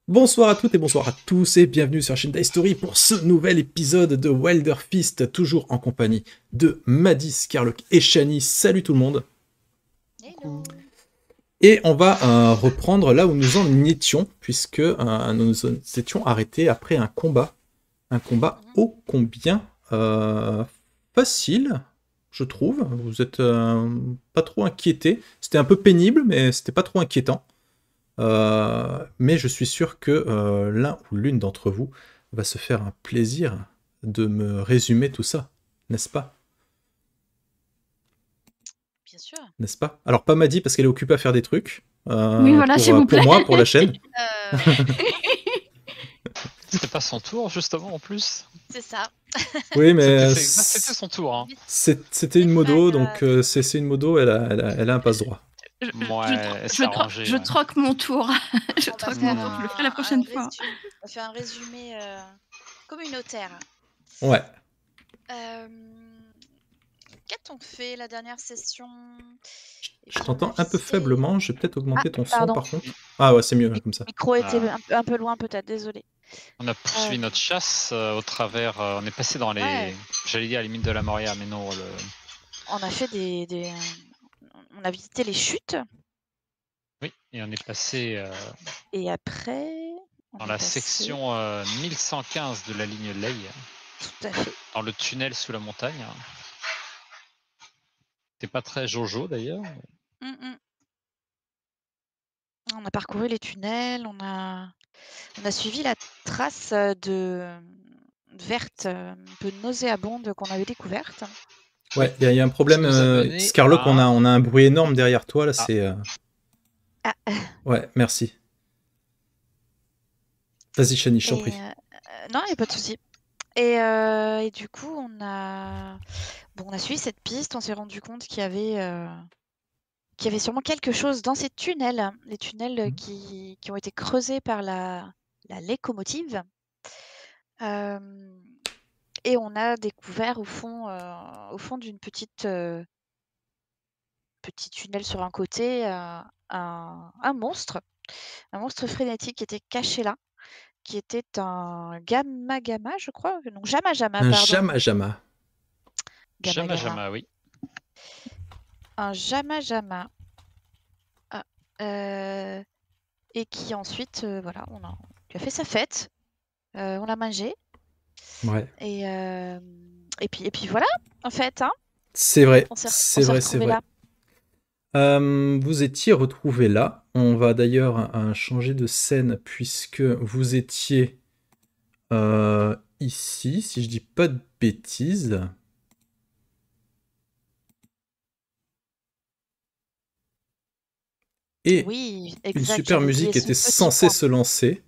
Bonsoir à toutes et bonsoir à tous et bienvenue sur Shintai Story pour ce nouvel épisode de Wilder Fist, toujours en compagnie de Maddy, Scarlock et Shani. Salut tout le monde. Hello. Et on va reprendre là où nous en étions, puisque nous nous étions arrêtés après un combat Mhm. ô combien facile, je trouve. Vous êtes pas trop inquiétés. C'était un peu pénible, mais c'était pas trop inquiétant. Mais je suis sûr que l'un ou l'une d'entre vous va se faire un plaisir de me résumer tout ça, n'est-ce pas? Bien sûr. N'est-ce pas? Alors pas Maddy parce qu'elle est occupée à faire des trucs Oui, voilà, s'il vous pour plaît. moi, pour la chaîne. Ouais. C'était pas son tour, justement, en plus. C'est ça. Oui, C'était mais c'était son tour. Hein. c'était une C'est pas modo, donc grave. c'est une modo, elle a un passe-droit. Ouais, c'est arrangé. Je Ouais. troque mon tour. Je On va troque faire mon tour, je le ferai la prochaine fois. on va faire un résumé communautaire. Ouais. Euh, Qu'a-t-on fait la dernière session? Eh Je bien, on t'entends a un peu visité. faiblement, je vais peut-être augmenter ton son Pardon. par contre. Ah ouais, c'est mieux Le comme ça. micro était Ah. un peu loin peut-être, désolé. On a poursuivi notre chasse au travers. On est passé dans les. Ouais. J'allais dire à la limite de la Moria, mais non. On a fait on a visité les chutes Oui, et on est passé et après on dans est la passé section 1115 de la ligne Ley, tout à fait. dans le tunnel sous la montagne. C'est pas très Jojo d'ailleurs. Mm. On a parcouru les tunnels, on a suivi la trace de verte, un peu nauséabonde qu'on avait découverte. Ouais, il y a un problème, Qui nous a mené Scarlock, à on a un bruit énorme derrière toi, là, Ah. c'est... Ah, Ouais, merci. Vas-y, Shani, je t'en prie. non, il n'y a pas de souci. Et du coup, on a suivi cette piste, on s'est rendu compte qu'il y avait sûrement quelque chose dans ces tunnels, les tunnels qui ont été creusés par la locomotive. Et on a découvert au fond d'une petit tunnel sur un côté, un monstre frénétique qui était caché là, qui était un gamma, je crois? Non, jama, Un pardon. Jama. Gamma. Jama, oui. Un jama. Ah, et qui ensuite, voilà, on lui a fait sa fête, on l'a mangé Ouais. et puis voilà, en fait, hein. C'est vrai, On s'est c'est vrai, c'est retrouvés vrai. là. Vous étiez retrouvés là. On va d'ailleurs changer de scène puisque vous étiez ici, si je dis pas de bêtises. Et Oui, une exact, super j'avais oublié musique ce était petit censée point. se lancer.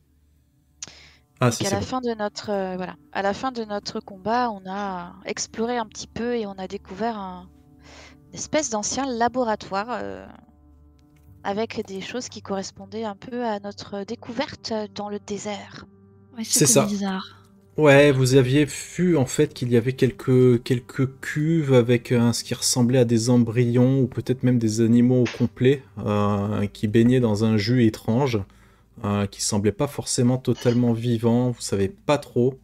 Ah Donc si, à c'est la bon. fin de notre à la fin de notre combat, on a exploré un petit peu et on a découvert une espèce d'ancien laboratoire avec des choses qui correspondaient un peu à notre découverte dans le désert. Ouais, C'est c'était ça. bizarre. Ouais, vous aviez vu en fait qu'il y avait quelques cuves avec ce qui ressemblait à des embryons ou peut-être même des animaux au complet qui baignaient dans un jus étrange qui semblait pas forcément totalement vivant, vous savez pas trop.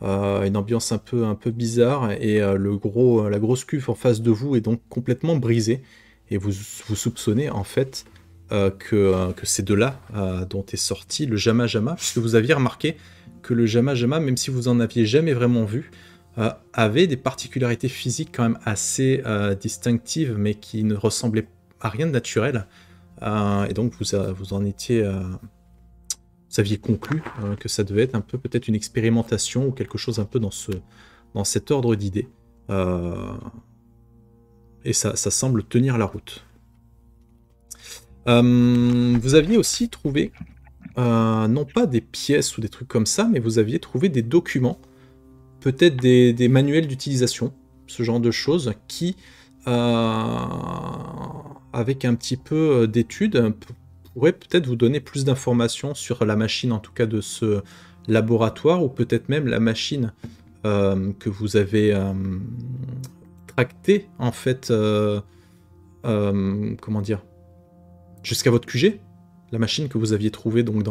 Une ambiance un peu bizarre et la grosse cuve en face de vous est donc complètement brisée et vous soupçonnez en fait que c'est de là dont est sorti le Jama Jama, puisque vous aviez remarqué que le Jama Jama, même si vous en aviez jamais vraiment vu, avait des particularités physiques quand même assez distinctives, mais qui ne ressemblaient à rien de naturel. Et donc vous en étiez... vous aviez conclu que ça devait être un peu peut-être une expérimentation ou quelque chose un peu dans cet ordre d'idées. Et ça semble tenir la route. Vous aviez aussi trouvé, non pas des pièces ou des trucs comme ça, mais vous aviez trouvé des documents, peut-être des manuels d'utilisation, ce genre de choses, qui, avec un petit peu d'études, pourraient peut-être vous donner plus d'informations sur la machine, en tout cas de ce laboratoire, ou peut-être même la machine que vous avez tractée, en fait, comment dire, jusqu'à votre QG, la machine que vous aviez trouvée donc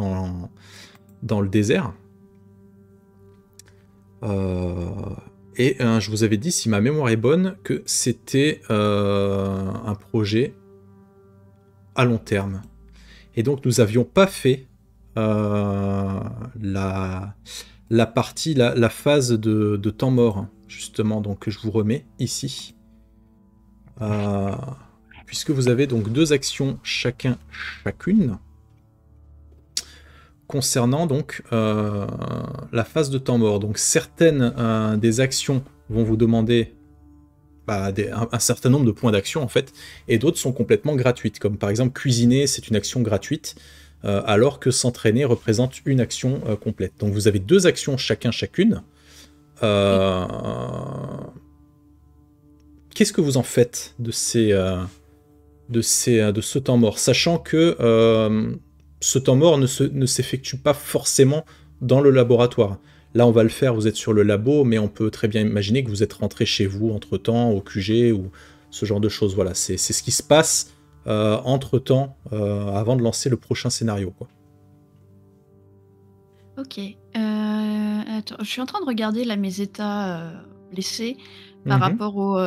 dans le désert. Et je vous avais dit, si ma mémoire est bonne, que c'était un projet à long terme. Et donc nous n'avions pas fait la partie, la phase de temps mort, justement, donc que je vous remets ici. Puisque vous avez donc 2 actions chacune, concernant donc la phase de temps mort. Donc certaines des actions vont vous demander un certain nombre de points d'action en fait, et d'autres sont complètement gratuites, comme par exemple cuisiner, c'est une action gratuite, alors que s'entraîner représente une action complète. Donc vous avez 2 actions chacune. Qu'est-ce que vous en faites de ce temps mort, sachant que ce temps mort ne s'effectue pas forcément dans le laboratoire. Là, on va le faire, vous êtes sur le labo, mais on peut très bien imaginer que vous êtes rentré chez vous entre-temps, au QG, ou ce genre de choses. Voilà, c'est ce qui se passe entre-temps, avant de lancer le prochain scénario, quoi. Ok. Attends, je suis en train de regarder là mes états blessés par rapport au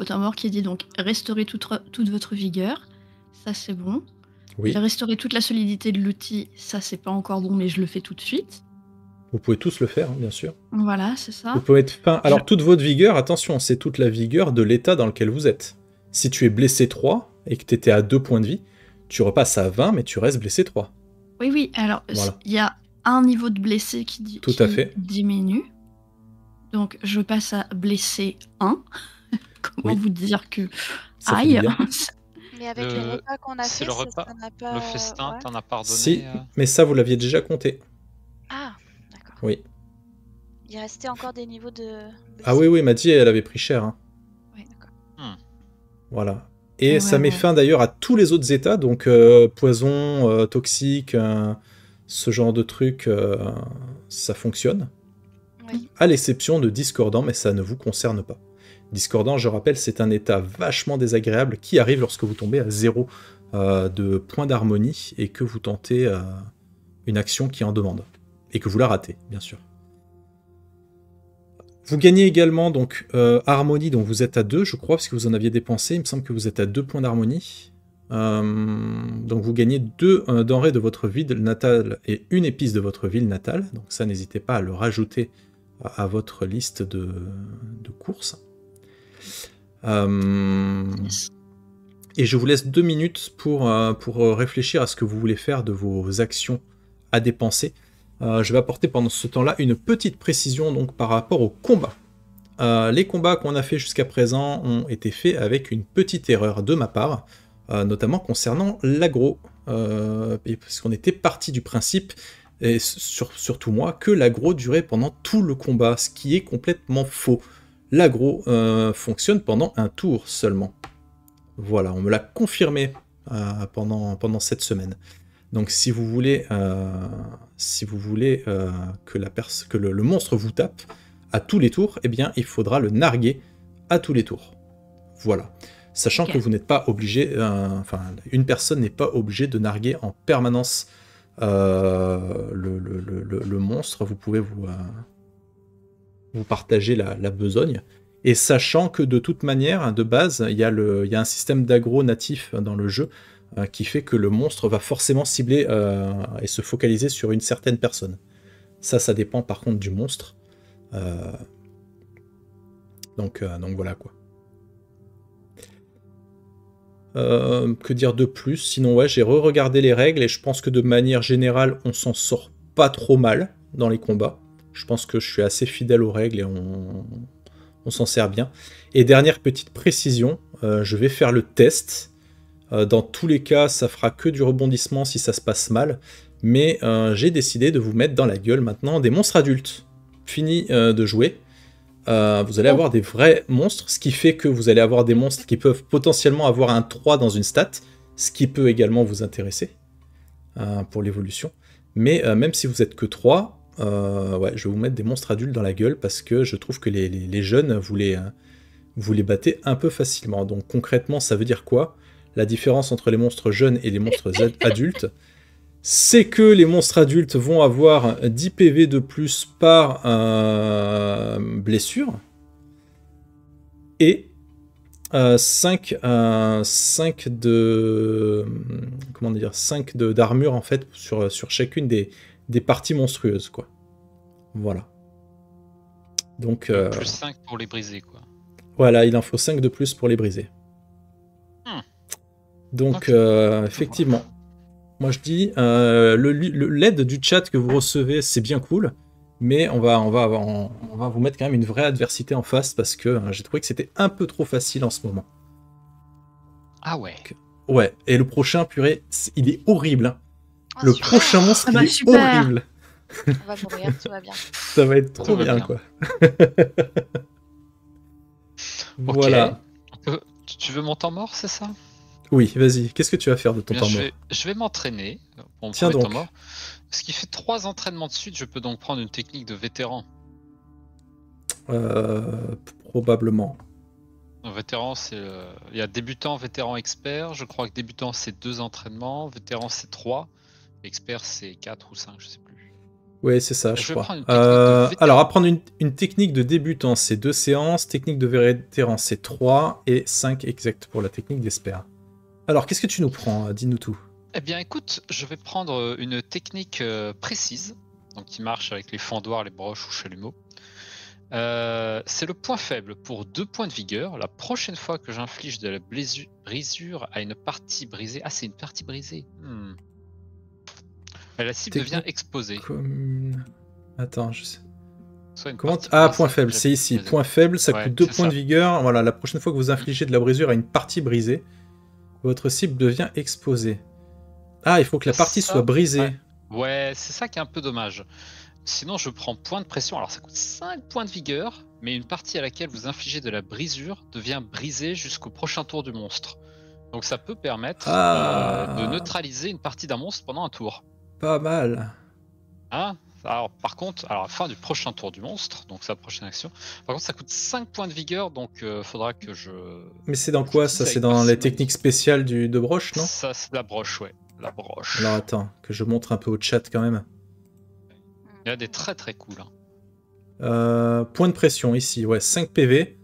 temps mort qui est dit donc restaurer toute votre vigueur. Ça, c'est bon. Oui. Restaurer toute la solidité de l'outil, ça, c'est pas encore bon, mais je le fais tout de suite. Vous pouvez tous le faire, hein, bien sûr. Voilà, c'est ça. Vous pouvez mettre fin. Alors, toute votre vigueur, attention, c'est toute la vigueur de l'état dans lequel vous êtes. Si tu es blessé 3 et que tu étais à 2 points de vie, tu repasses à 20, mais tu restes blessé 3. Oui, alors, voilà. Il y a un niveau de blessé qui diminue. Donc, je passe à blessé 1. Comment vous dire que... Ça aïe. Mais avec le repas qu'on a fait, le repas, ça n'a pas... le festin, t'en as pardonné. Si, mais ça, vous l'aviez déjà compté. Ah, d'accord. Oui. Il restait encore des niveaux de... Ah oui, Maddy, elle avait pris cher. Hein. Oui, d'accord. Voilà. Et ça met fin d'ailleurs à tous les autres états, donc poison, toxique, ce genre de truc, ça fonctionne. Oui. À l'exception de discordant, mais ça ne vous concerne pas. Discordant, je rappelle, c'est un état vachement désagréable qui arrive lorsque vous tombez à 0 de points d'harmonie et que vous tentez une action qui en demande. Et que vous la ratez, bien sûr. Vous gagnez également donc harmonie, donc vous êtes à 2, je crois, parce que vous en aviez dépensé. Il me semble que vous êtes à 2 points d'harmonie. Donc vous gagnez 2 denrées de votre ville natale et une épice de votre ville natale. Donc ça, n'hésitez pas à le rajouter à votre liste de courses. Et je vous laisse 2 minutes pour réfléchir à ce que vous voulez faire de vos actions à dépenser. Je vais apporter pendant ce temps-là une petite précision donc, par rapport aux combats. Les combats qu'on a fait jusqu'à présent ont été faits avec une petite erreur de ma part, notamment concernant l'aggro, parce qu'on était parti du principe, et surtout moi, que l'aggro durait pendant tout le combat, ce qui est complètement faux. L'aggro fonctionne pendant un tour seulement. Voilà, on me l'a confirmé pendant cette semaine. Donc si vous voulez, que le monstre vous tape à tous les tours, eh bien il faudra le narguer à tous les tours. Voilà. Sachant que vous n'êtes pas obligé, une personne n'est pas obligée de narguer en permanence le monstre. Vous pouvez vous partager la besogne. Et sachant que de toute manière, de base, il y a un système d'aggro natif dans le jeu qui fait que le monstre va forcément cibler et se focaliser sur une certaine personne. Ça dépend par contre du monstre. Donc voilà quoi. Que dire de plus? Sinon ouais, j'ai re-regardé les règles et je pense que de manière générale, on s'en sort pas trop mal dans les combats. Je pense que je suis assez fidèle aux règles et on s'en sert bien. Et dernière petite précision, je vais faire le test. Dans tous les cas, ça fera que du rebondissement si ça se passe mal. Mais j'ai décidé de vous mettre dans la gueule maintenant des monstres adultes. Fini de jouer. Vous allez avoir des vrais monstres, ce qui fait que vous allez avoir des monstres qui peuvent potentiellement avoir un 3 dans une stat, ce qui peut également vous intéresser pour l'évolution. Mais même si vous êtes que 3, ouais, je vais vous mettre des monstres adultes dans la gueule parce que je trouve que les jeunes, vous les battez un peu facilement. Donc concrètement, ça veut dire quoi? La différence entre les monstres jeunes et les monstres adultes, c'est que les monstres adultes vont avoir 10 PV de plus par blessure. Et 5 de... Comment dire, 5 d'armure, en fait, sur chacune des parties monstrueuses, quoi. Voilà. Donc... Plus 5 pour les briser, quoi. Voilà, il en faut 5 de plus pour les briser. Donc, effectivement, moi je dis, l'aide du chat que vous recevez, c'est bien cool, mais on va vous mettre quand même une vraie adversité en face parce que j'ai trouvé que c'était un peu trop facile en ce moment. Ah ouais. Ouais, et le prochain, purée, il est horrible. Hein. Oh, Le super. prochain monstre, il est super. horrible. On va mourir, tout va bien. Ça va être trop Tout va bien, bien. quoi. Ok. Voilà. Tu veux mon temps mort, c'est ça? Oui, vas-y, qu'est-ce que tu vas faire de ton Bien, temps mort? je vais m'entraîner pour mon Tiens premier donc. temps mort. Ce qui fait 3 entraînements de suite, je peux donc prendre une technique de vétéran. Probablement. Un vétéran, c'est. Il y a débutant, vétéran, expert. Je crois que débutant, c'est 2 entraînements. Vétéran, c'est 3. Expert, c'est 4 ou 5, je sais plus. Ouais, c'est ça, je vais crois. prendre une technique de vétéran. Alors, apprendre une technique de débutant, c'est 2 séances. Technique de vétéran, c'est 3. Et 5 exact pour la technique d'expert. Alors, qu'est-ce que tu nous prends? Dis-nous tout. Eh bien, écoute, je vais prendre une technique précise, donc qui marche avec les fendoirs, les broches ou chalumeaux. C'est le point faible pour 2 points de vigueur. La prochaine fois que j'inflige de la brisure à une partie brisée... Ah, c'est une partie brisée. La cible Technique devient exposée. Commune. Attends, je sais. Soit une Comment partie Ah, brisée, point faible, c'est ici. Point faible, ça Ouais, coûte 2 c'est points ça. de vigueur. Voilà, la prochaine fois que vous infligez de la brisure à une partie brisée, votre cible devient exposée. Ah, il faut que la partie Ça, soit brisée. Ouais, c'est ça qui est un peu dommage. Sinon, je prends point de pression. Alors, ça coûte 5 points de vigueur, mais une partie à laquelle vous infligez de la brisure devient brisée jusqu'au prochain tour du monstre. Donc, ça peut permettre de neutraliser une partie d'un monstre pendant un tour. Pas mal. Hein? Alors, par contre, à la fin du prochain tour du monstre, donc sa prochaine action, par contre, ça coûte 5 points de vigueur, donc faudra que je. Mais c'est dans quoi ça? J'utilise C'est avec dans les parcimonie. techniques spéciales de broche, non? Ça, c'est la broche, ouais. La broche. Alors attends, que je montre un peu au chat quand même. Il y a des très très cool. Hein. Point de pression ici, ouais, 5 PV.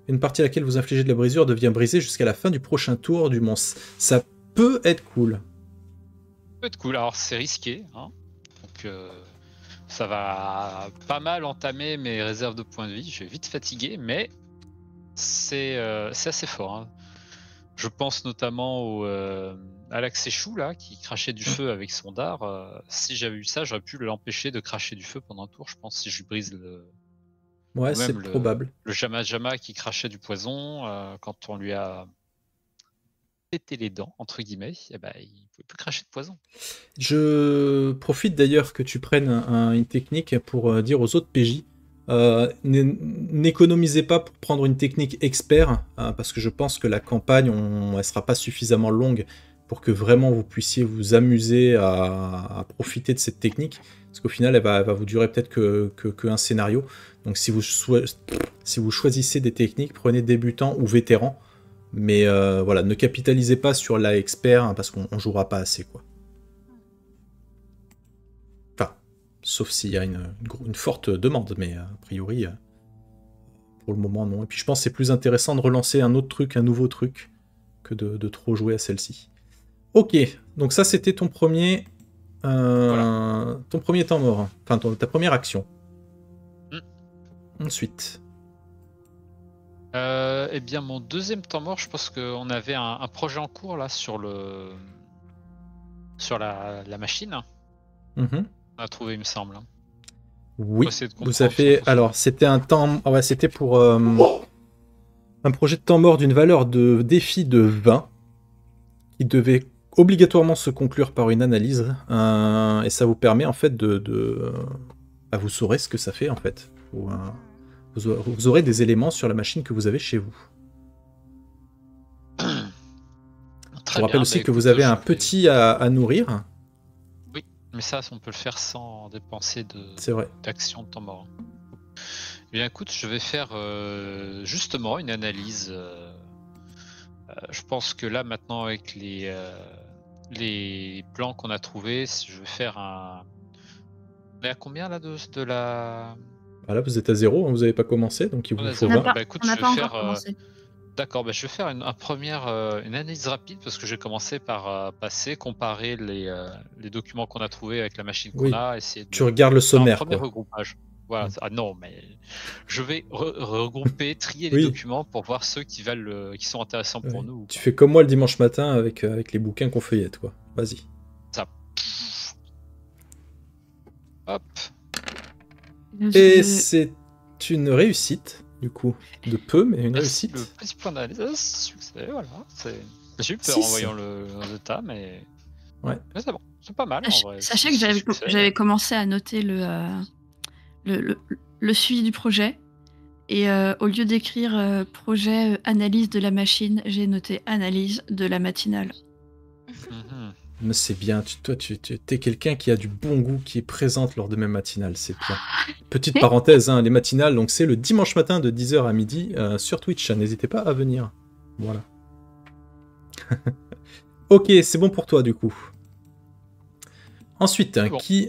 Une partie à laquelle vous infligez de la brisure devient brisée jusqu'à la fin du prochain tour du monstre. Ça peut être cool. Ça peut être cool, alors c'est risqué. Hein. Donc ça va pas mal entamer mes réserves de points de vie. Je vais vite fatiguer, mais c'est assez fort. Hein. Je pense notamment à l'Axéchou là, qui crachait du feu avec son dard. Si j'avais eu ça, j'aurais pu l'empêcher de cracher du feu pendant un tour, je pense, si je lui brise le. Ouais, c'est probable. Le Jama qui crachait du poison, quand on lui a pété les dents, entre guillemets, eh ben, il ne pouvait plus cracher de poison. Je profite d'ailleurs que tu prennes une technique pour dire aux autres PJ, n'économisez pas pour prendre une technique expert, parce que je pense que la campagne, elle sera pas suffisamment longue pour que vraiment vous puissiez vous amuser à profiter de cette technique, parce qu'au final, elle va vous durer peut-être que un scénario. Donc si vous choisissez des techniques, prenez débutant ou vétéran, mais voilà, ne capitalisez pas sur la expert, hein, parce qu'on jouera pas assez, quoi. Enfin, sauf s'il y a une forte demande, mais a priori, pour le moment, non. Et puis je pense que c'est plus intéressant de relancer un autre truc, un nouveau truc, que de trop jouer à celle-ci. Ok, donc ça c'était ton premier, Voilà. ton premier temps mort, enfin ta première action. Ensuite. Eh bien, mon deuxième temps mort, je pense qu'on avait un projet en cours là sur la machine. On a trouvé, il me semble. Oui, vous avez. Alors, c'était un temps. Ouais, c'était pour un projet de temps mort d'une valeur de défi de 20 qui devait obligatoirement se conclure par une analyse, et ça vous permet en fait vous saurez ce que ça fait en fait. Vous aurez des éléments sur la machine que vous avez chez vous. Je vous rappelle aussi que vous avez un petit à nourrir. Oui, mais ça, on peut le faire sans dépenser d'action de temps mort. Eh bien, écoute, je vais faire justement une analyse. Je pense que là, maintenant, avec les plans qu'on a trouvés. Je vais faire un. On est à combien là de la. Voilà, vous êtes à 0, hein, vous n'avez pas commencé, donc il On vous a faut zéro. 20. Bah écoute, On je n'a vais pas encore faire. commencé. D'accord, bah, je vais faire une analyse rapide parce que j'ai commencé par passer, comparer les documents qu'on a trouvés avec la machine qu'on Oui, a, essayer tu de regardes le faire un sommaire, premier quoi. regroupage. Voilà. Mm. Ah non, mais je vais regrouper, trier les Oui. documents pour voir ceux qui valent, qui sont intéressants pour Ouais. nous. Ou Tu pas. fais comme moi le dimanche matin avec les bouquins qu'on feuillette, quoi. Vas-y. Ça. Hop. Et c'est une réussite, du coup. De peu, mais une Merci, réussite. le petit point d'analyse, succès, voilà. J'ai eu peur 6. en voyant le résultat, mais. Ouais. Mais c'est bon, c'est pas mal en vrai. Sachez que j'avais commencé à noter le suivi du projet. Et au lieu d'écrire projet analyse de la machine, j'ai noté analyse de la matinale. Mais c'est bien, toi tu es quelqu'un qui a du bon goût, qui est présente lors de mes matinales, c'est bien. Petite parenthèse, hein, les matinales, donc c'est le dimanche matin de 10h à midi sur Twitch, n'hésitez pas à venir. Voilà. Ok, c'est bon pour toi du coup. Ensuite, Bon. qui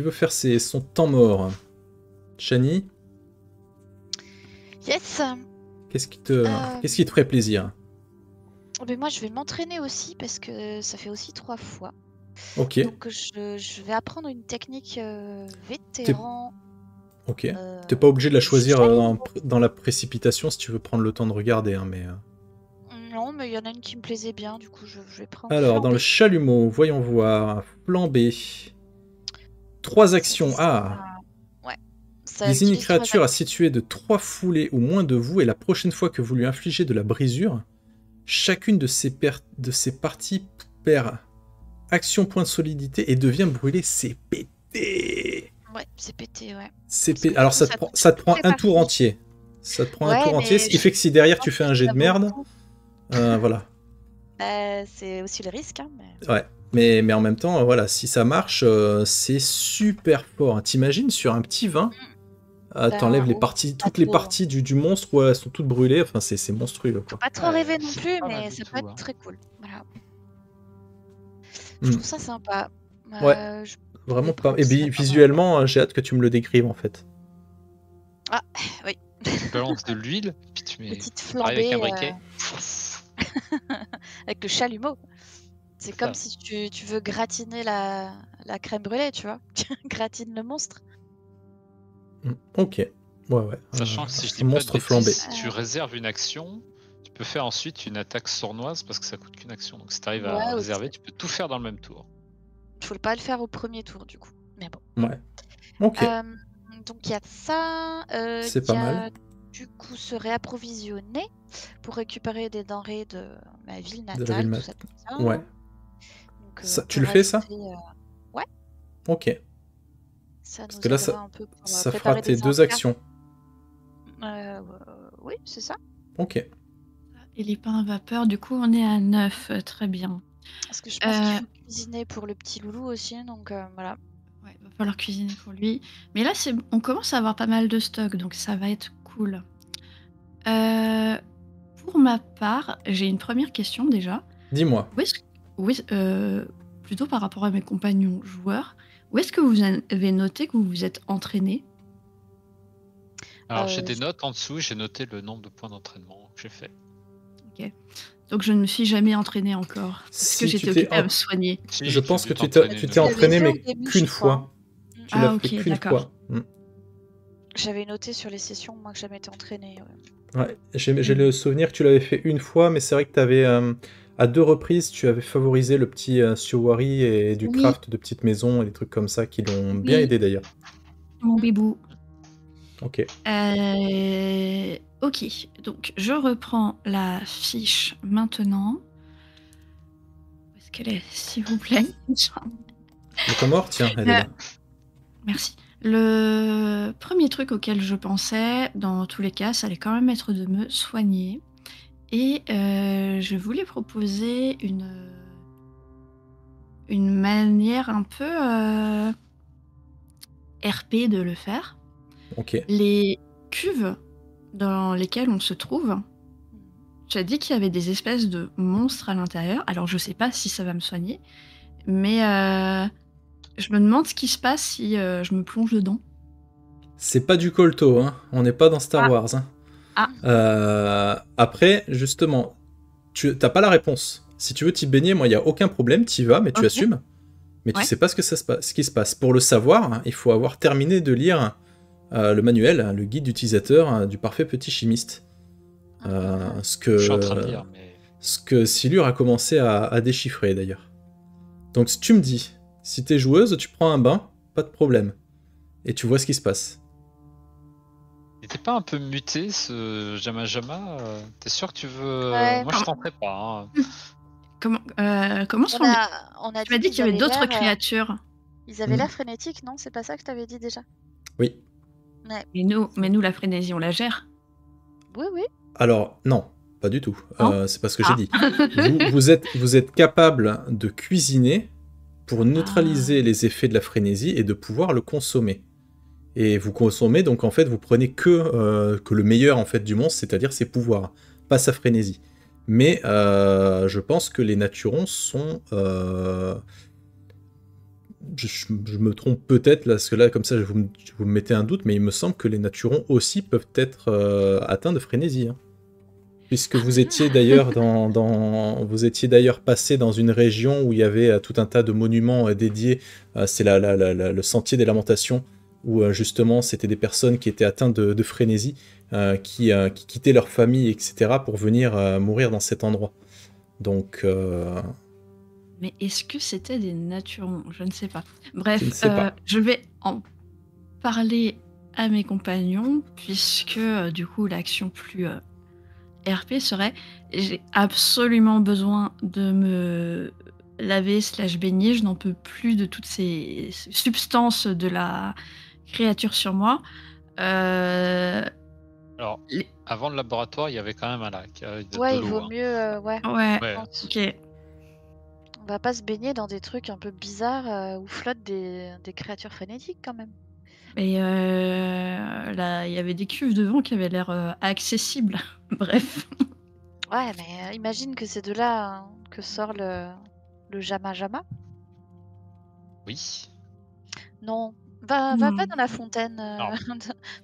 veut faire son temps mort? Shani? Yes. Qu'est-ce qui te ferait plaisir? Mais moi, je vais m'entraîner aussi parce que ça fait aussi 3 fois. Ok. Donc, je vais apprendre une technique vétéran. Ok. T'es pas obligé de la choisir dans la précipitation si tu veux prendre le temps de regarder, hein, mais. Non, mais il y en a une qui me plaisait bien, du coup, je vais prendre. Alors, dans flambée. le chalumeau, voyons voir. Flambée. 3 actions. Ah! Ouais. Ça Désigne une utilise 3 créature à actions. situer de 3 foulées ou moins de vous, et la prochaine fois que vous lui infligez de la brisure, chacune de ses parties perd action point de solidité et devient brûlée. C'est pété! Ouais, c'est pété, ouais. C'est Parce que Alors, du ça coup, te prend toutes un les tour parties. entier. Ça te prend un Ouais, tour entier, mais ce qui fait que si derrière je tu fais pense un que jet ça de vaut le merde, coup. voilà. C'est aussi le risque, hein, mais... Ouais. Mais en même temps, voilà, si ça marche, c'est super fort. Hein. T'imagines sur un petit 20, t'enlèves toutes les parties du monstre où elles sont toutes brûlées. Enfin, c'est monstrueux, quoi. Pas trop rêver non c'est plus, pas mal mais du ça tout, peut être hein. très cool. Voilà. Je trouve ça sympa. Ouais. Je Vraiment pourrais pas. Et prendre puis ça. visuellement, j'ai hâte que tu me le décrives en fait. Ah, oui. Tu balances de l'huile, puis tu mets. Petite Pareil avec un flambée briquet. avec le chalumeau. C'est comme ça. si tu veux gratiner la crème brûlée, tu vois. Tu gratines le monstre. Ok. Ouais. Sachant que si je dis monstre pas de flambé. bêtises, si tu réserves une action, tu peux faire ensuite une attaque sournoise parce que ça coûte qu'une action. Donc si tu arrives à Ouais, réserver, aussi. tu peux tout faire dans le même tour. Il faut pas le faire au premier tour, du coup. Mais bon. Ouais. Ok. Donc il y a ça. C'est pas mal. Du coup, se réapprovisionner pour récupérer des denrées de ma ville De la natale, ville tout ça, tout ça. Ouais. Donc, Ça, on tu peut le fais, ça rajouter, ouais, Ok. ça Parce nous que là, aidera un peu pour ça fera préparer tes des 2 encas. actions. Oui, c'est ça. Ok. Et les pains à vapeur, du coup, on est à 9. Très bien. Parce que je pense qu'il faut cuisiner pour le petit loulou aussi, donc voilà. Ouais, va falloir cuisiner pour lui. Mais là, on commence à avoir pas mal de stock, donc ça va être cool. Pour ma part, j'ai une première question déjà. Dis-moi. Plutôt par rapport à mes compagnons joueurs, où est-ce que vous avez noté que vous vous êtes entraîné? Alors j'ai des notes en dessous, j'ai noté le nombre de points d'entraînement que j'ai fait. Ok. Donc je ne me suis jamais entraîné encore. Parce que j'étais occupée à me soigner. Si, Je tu pense as que dû tu t'es entraîné, mais au début, qu'une je crois. fois. Tu Ah, l'as ok, fait qu'une d'accord. fois. J'avais noté sur les sessions, moi, que j'avais été entraînée. Ouais, j'ai le souvenir que tu l'avais fait une fois, mais c'est vrai que tu avais, à 2 reprises, tu avais favorisé le petit Siowari et du Oui. craft de petites maisons et des trucs comme ça qui l'ont bien Oui. aidé d'ailleurs. Mon bébou. Ok. Ok, donc je reprends la fiche maintenant. Où est-ce qu'elle est, s'il vous plaît? Le temps mort, tiens, elle est là. Merci. Le premier truc auquel je pensais, dans tous les cas, ça allait quand même être de me soigner. Et je voulais proposer une manière un peu RP de le faire. Ok. Les cuves dans lesquelles on se trouve tu as dit qu'il y avait des espèces de monstres à l'intérieur. Alors, je sais pas si ça va me soigner, mais je me demande ce qui se passe si je me plonge dedans. C'est pas du colto, hein. On n'est pas dans Star Ah. Wars. Hein. Ah. Après, justement, tu t'as pas la réponse. Si tu veux t'y baigner, moi, il n'y a aucun problème, t'y vas, mais tu Ok. assumes. Mais tu Ouais. sais pas ce qui se passe. Pour le savoir, hein, il faut avoir terminé de lire le manuel, hein, le guide d'utilisateur du parfait petit chimiste. Ce Je suis en train de que, lire, mais ce que Silur a commencé à déchiffrer, d'ailleurs. Donc, si tu me dis, si t'es joueuse, tu prends un bain, pas de problème. Et tu vois ce qui se passe. il était pas un peu muté ce Jama Jama T'es sûr que tu veux Ouais. Moi je tenterai pas. Hein. Comment sont On a Tu m'as dit qu'ils qu'il y avait avaient d'autres l'air, créatures. Ils avaient l'air frénétiques, non? C'est pas ça que tu avais dit déjà? Oui. Mais nous, la frénésie, on la gère. Oui, oui. Alors, non, pas du tout. Non C'est pas ce que j'ai dit. Vous êtes capable de cuisiner pour neutraliser les effets de la frénésie et de pouvoir le consommer. Et vous consommez, donc en fait, vous prenez que le meilleur en fait du monstre, c'est-à-dire ses pouvoirs, pas sa frénésie. Mais je pense que les naturons sont... je me trompe peut-être, là, parce que là, comme ça, vous me mettez un doute, mais il me semble que les naturons aussi peuvent être atteints de frénésie. Hein. Puisque vous étiez d'ailleurs vous étiez d'ailleurs passé dans une région où il y avait tout un tas de monuments dédiés. C'est le sentier des lamentations, où justement c'était des personnes qui étaient atteintes de frénésie, qui quittaient leur famille, etc., pour venir mourir dans cet endroit. Donc, Mais est-ce que c'était des naturons? Je ne sais pas. Bref, je ne sais pas. je vais en parler à mes compagnons, puisque du coup l'action plus RP serait j'ai absolument besoin de me laver / baigner, je n'en peux plus de toutes ces substances de la créature sur moi. Alors, Les- avant le laboratoire, il y avait quand même un lac avec de Ouais, il l'eau. vaut Hein. mieux. Ouais. Ouais, Ouais. ok. On va pas se baigner dans des trucs un peu bizarres où flottent des créatures frénétiques quand même. Et là, il y avait des cuves devant qui avaient l'air accessibles. Bref. Ouais, mais imagine que c'est de là hein, que sort le Jama Jama. Oui. Non, va pas Hmm. dans la fontaine, Non.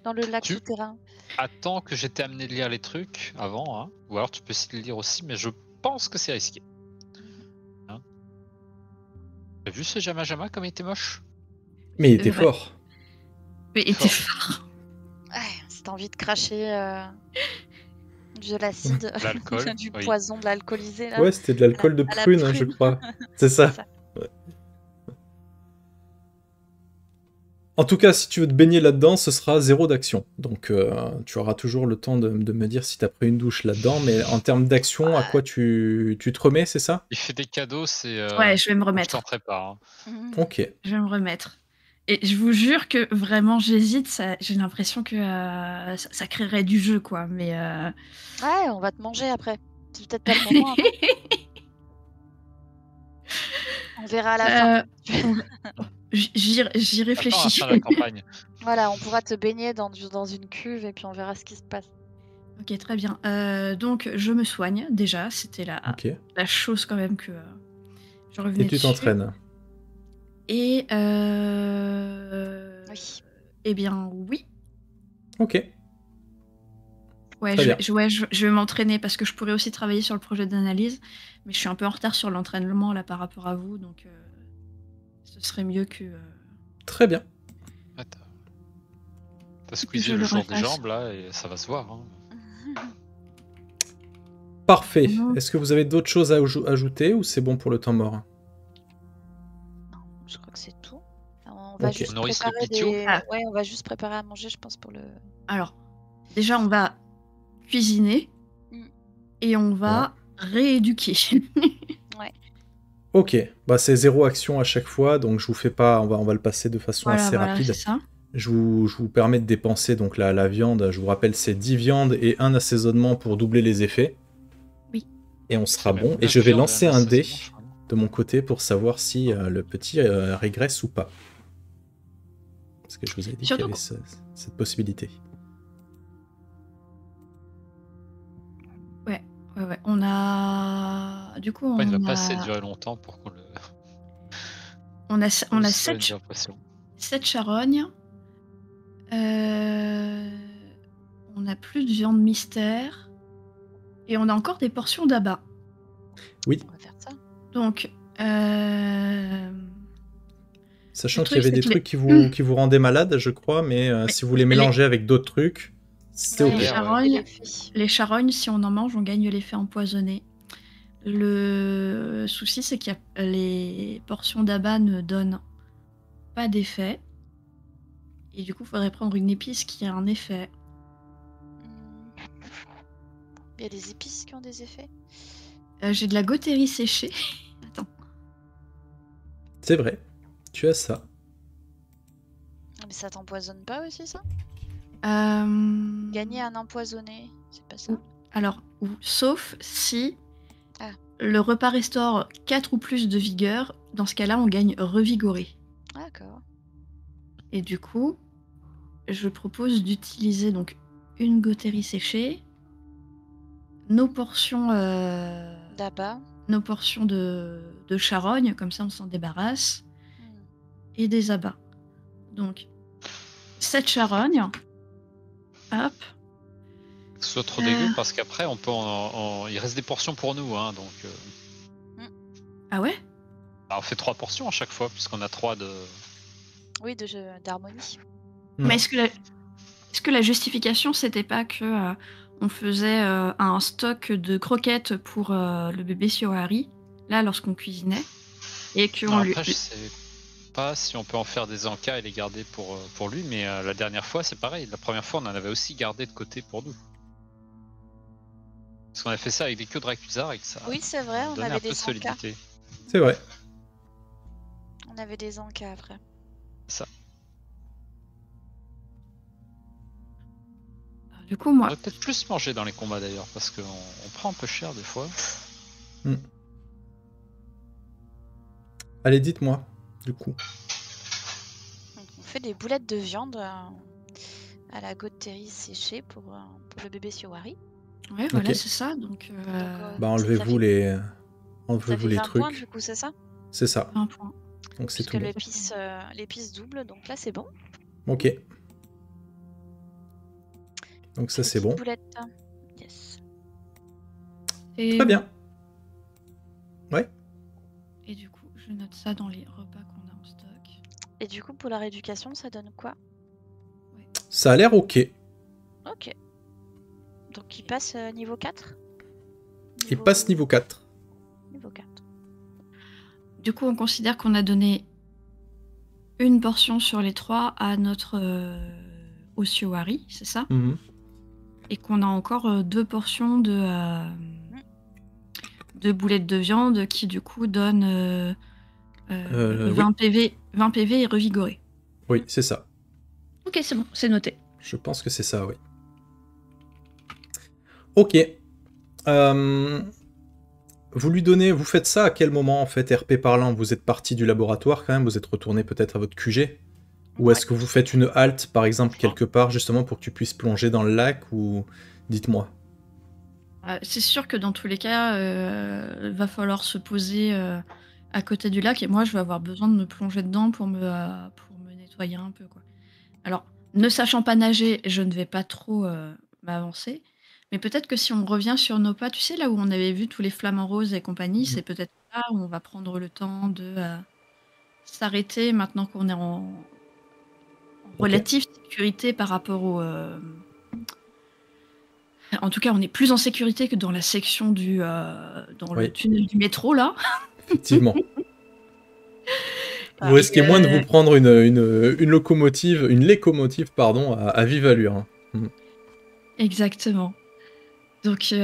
dans le lac Tu- souterrain. Attends que j'étais amené de lire les trucs avant, hein. Ou alors tu peux essayer de le lire aussi, mais je pense que c'est risqué. Hein. T'as vu ce Jama Jama comme il était moche? Mais il était vrai. fort. Mais il était fort. Ouais, si t'as envie de cracher de l'acide, L'alcool, du oui. poison, de l'alcoolisé là. Ouais, c'était de l'alcool de à la prune, hein, je prune. crois. C'est ça. Ouais. En tout cas, si tu veux te baigner là-dedans, ce sera 0 d'action. Donc, tu auras toujours le temps de me dire si t'as pris une douche là-dedans. Mais en termes d'action, à quoi tu te remets, c'est ça? Il fait des cadeaux, c'est. Ouais, je vais me Je remettre. t'en prépare. Hein. Mhm. Ok. Je vais me remettre. Et je vous jure que vraiment j'hésite, j'ai l'impression que ça créerait du jeu, quoi. Mais Ouais, on va te manger après. C'est peut-être pas le moment. Hein. On verra à la fin. j'y Attends la réfléchis. fin de la campagne. Voilà, on pourra te baigner dans une cuve et puis on verra ce qui se passe. Ok, très bien. Donc je me soigne déjà, c'était Ok. la chose quand même que je revenais Et tu dessus. t'entraînes. Et Oui. eh bien oui. Ok. Ouais, Très bien. je vais m'entraîner parce que je pourrais aussi travailler sur le projet d'analyse, mais je suis un peu en retard sur l'entraînement là par rapport à vous, donc ce serait mieux que Très bien. Ah, T'as je squeezé le le jour des refasse. jambes là et ça va se voir. Hein. Parfait. Mhm. Est-ce que vous avez d'autres choses à ajouter ou c'est bon pour le temps mort? Non, je crois que c'est tout. On va Ok. juste On nourrit le préparer pitio. Ouais, on va juste préparer à manger, je pense, pour le. Alors, déjà on va cuisiner Mm. et on va rééduquer. Ok. Bah c'est 0 action à chaque fois, donc je vous fais pas. On va le passer de façon assez rapide. c'est ça. Je vous permets de dépenser donc la viande. Je vous rappelle, c'est 10 viandes et un assaisonnement pour doubler les effets. Oui. Et on sera C'est bon. même Et je vais viande lancer et un dé assaisonnement, je crois. de mon côté pour savoir si le petit régresse ou pas. Parce que je vous ai dit qu'il y Surtout avait cette possibilité. Du coup, Il va pas assez durer longtemps pour qu'on le. on a J'ai pas 7 l'impression. charognes. On a plus de viande mystère. Et on a encore des portions d'abat. Oui. On va faire ça. Donc, Sachant Le qu'il y avait truc, des c'est que trucs qui vous rendaient malade, je crois, mais si vous les mélangez avec d'autres trucs, c'est Ouais, ok. les Ouais. charognes, l'effet. les charognes, si on en mange, on gagne l'effet empoisonné. Le souci, c'est que les portions d'abat ne donnent pas d'effet. Et du coup, il faudrait prendre une épice qui a un effet. Il y a des épices qui ont des effets. J'ai de la gothérie séchée. Attends. C'est vrai. Tu as ça. Mais ça t'empoisonne pas aussi, ça? Euh, Gagner un empoisonné, c'est pas ça? Alors, sauf si Ah. le repas restaure 4 ou plus de vigueur. Dans ce cas-là, on gagne revigoré. D'accord. Et du coup, je propose d'utiliser donc une gothérie séchée, nos portions D'abat. de charogne, comme ça on s'en débarrasse, et des abats. Donc, 7 charognes. Hop. Que ce soit trop dégueu parce qu'après on peut il reste des portions pour nous, hein, donc Ah ouais? on fait 3 portions à chaque fois puisqu'on a 3 de. Oui, d'harmonie. Mais est-ce que la justification, c'était pas que on faisait un stock de croquettes pour le bébé Siohari, là, lorsqu'on cuisinait, et que Non, on lui... après je sais pas si on peut en faire des encas et les garder pour lui, mais la dernière fois c'est pareil. La première fois on en avait aussi gardé de côté pour nous. Parce qu'on a fait ça avec des queues de Dracusar et que ça Oui, c'est vrai, on donnait avait un peu des de encas. solidité. C'est vrai. On avait des encas après. Ça. Du coup, On moi, aurait peut-être plus manger dans les combats d'ailleurs, parce qu'on prend un peu cher des fois. Allez, dites-moi, du coup. Donc, on fait des boulettes de viande à la gothérie séchée pour le bébé Siohari. ouais, voilà, Ok. c'est ça. Donc, Bah, Ça enlevez-vous fait- les... Ça Enlevez-vous fait les 20 trucs. points du coup, c'est ça? C'est ça. 20 points. Donc c'est Puisque tout bon. l'épice double, donc là c'est bon. Ok. Donc ça c'est Petite bon. boulette. Yes. Et, Très bien. Ouais. Et du coup, je note ça dans les repas qu'on a en stock. Et du coup, pour la rééducation, ça donne quoi? Ça a l'air ok. Ok. Donc il passe niveau 4? Il passe niveau 4. Niveau 4. Du coup, on considère qu'on a donné une portion sur les 3 à notre Siohari, c'est ça? Mhm. Et qu'on a encore 2 portions de boulettes de viande qui du coup donnent 20 PV et revigoré. Oui, c'est ça. Ok, c'est bon, c'est noté. Je pense que c'est ça, oui. Ok. Vous faites ça à quel moment en fait, RP parlant? Vous êtes parti du laboratoire quand même, vous êtes retourné peut-être à votre QG? Ou est-ce que vous faites une halte par exemple quelque part justement pour que tu puisses plonger dans le lac ou dites-moi. C'est sûr que dans tous les cas, va falloir se poser à côté du lac et moi je vais avoir besoin de me plonger dedans pour me nettoyer un peu, quoi. Alors, ne sachant pas nager, je ne vais pas trop m'avancer. Mais peut-être que si on revient sur nos pas, tu sais, là où on avait vu tous les flamants roses et compagnie, c'est peut-être là où on va prendre le temps de s'arrêter maintenant qu'on est en relative sécurité par rapport au... En tout cas, on est plus en sécurité que dans la section le tunnel du métro, là. Effectivement. Vous risquez moins de vous prendre une locomotive, pardon, à vive allure. Hein. Exactement. Donc, ouais,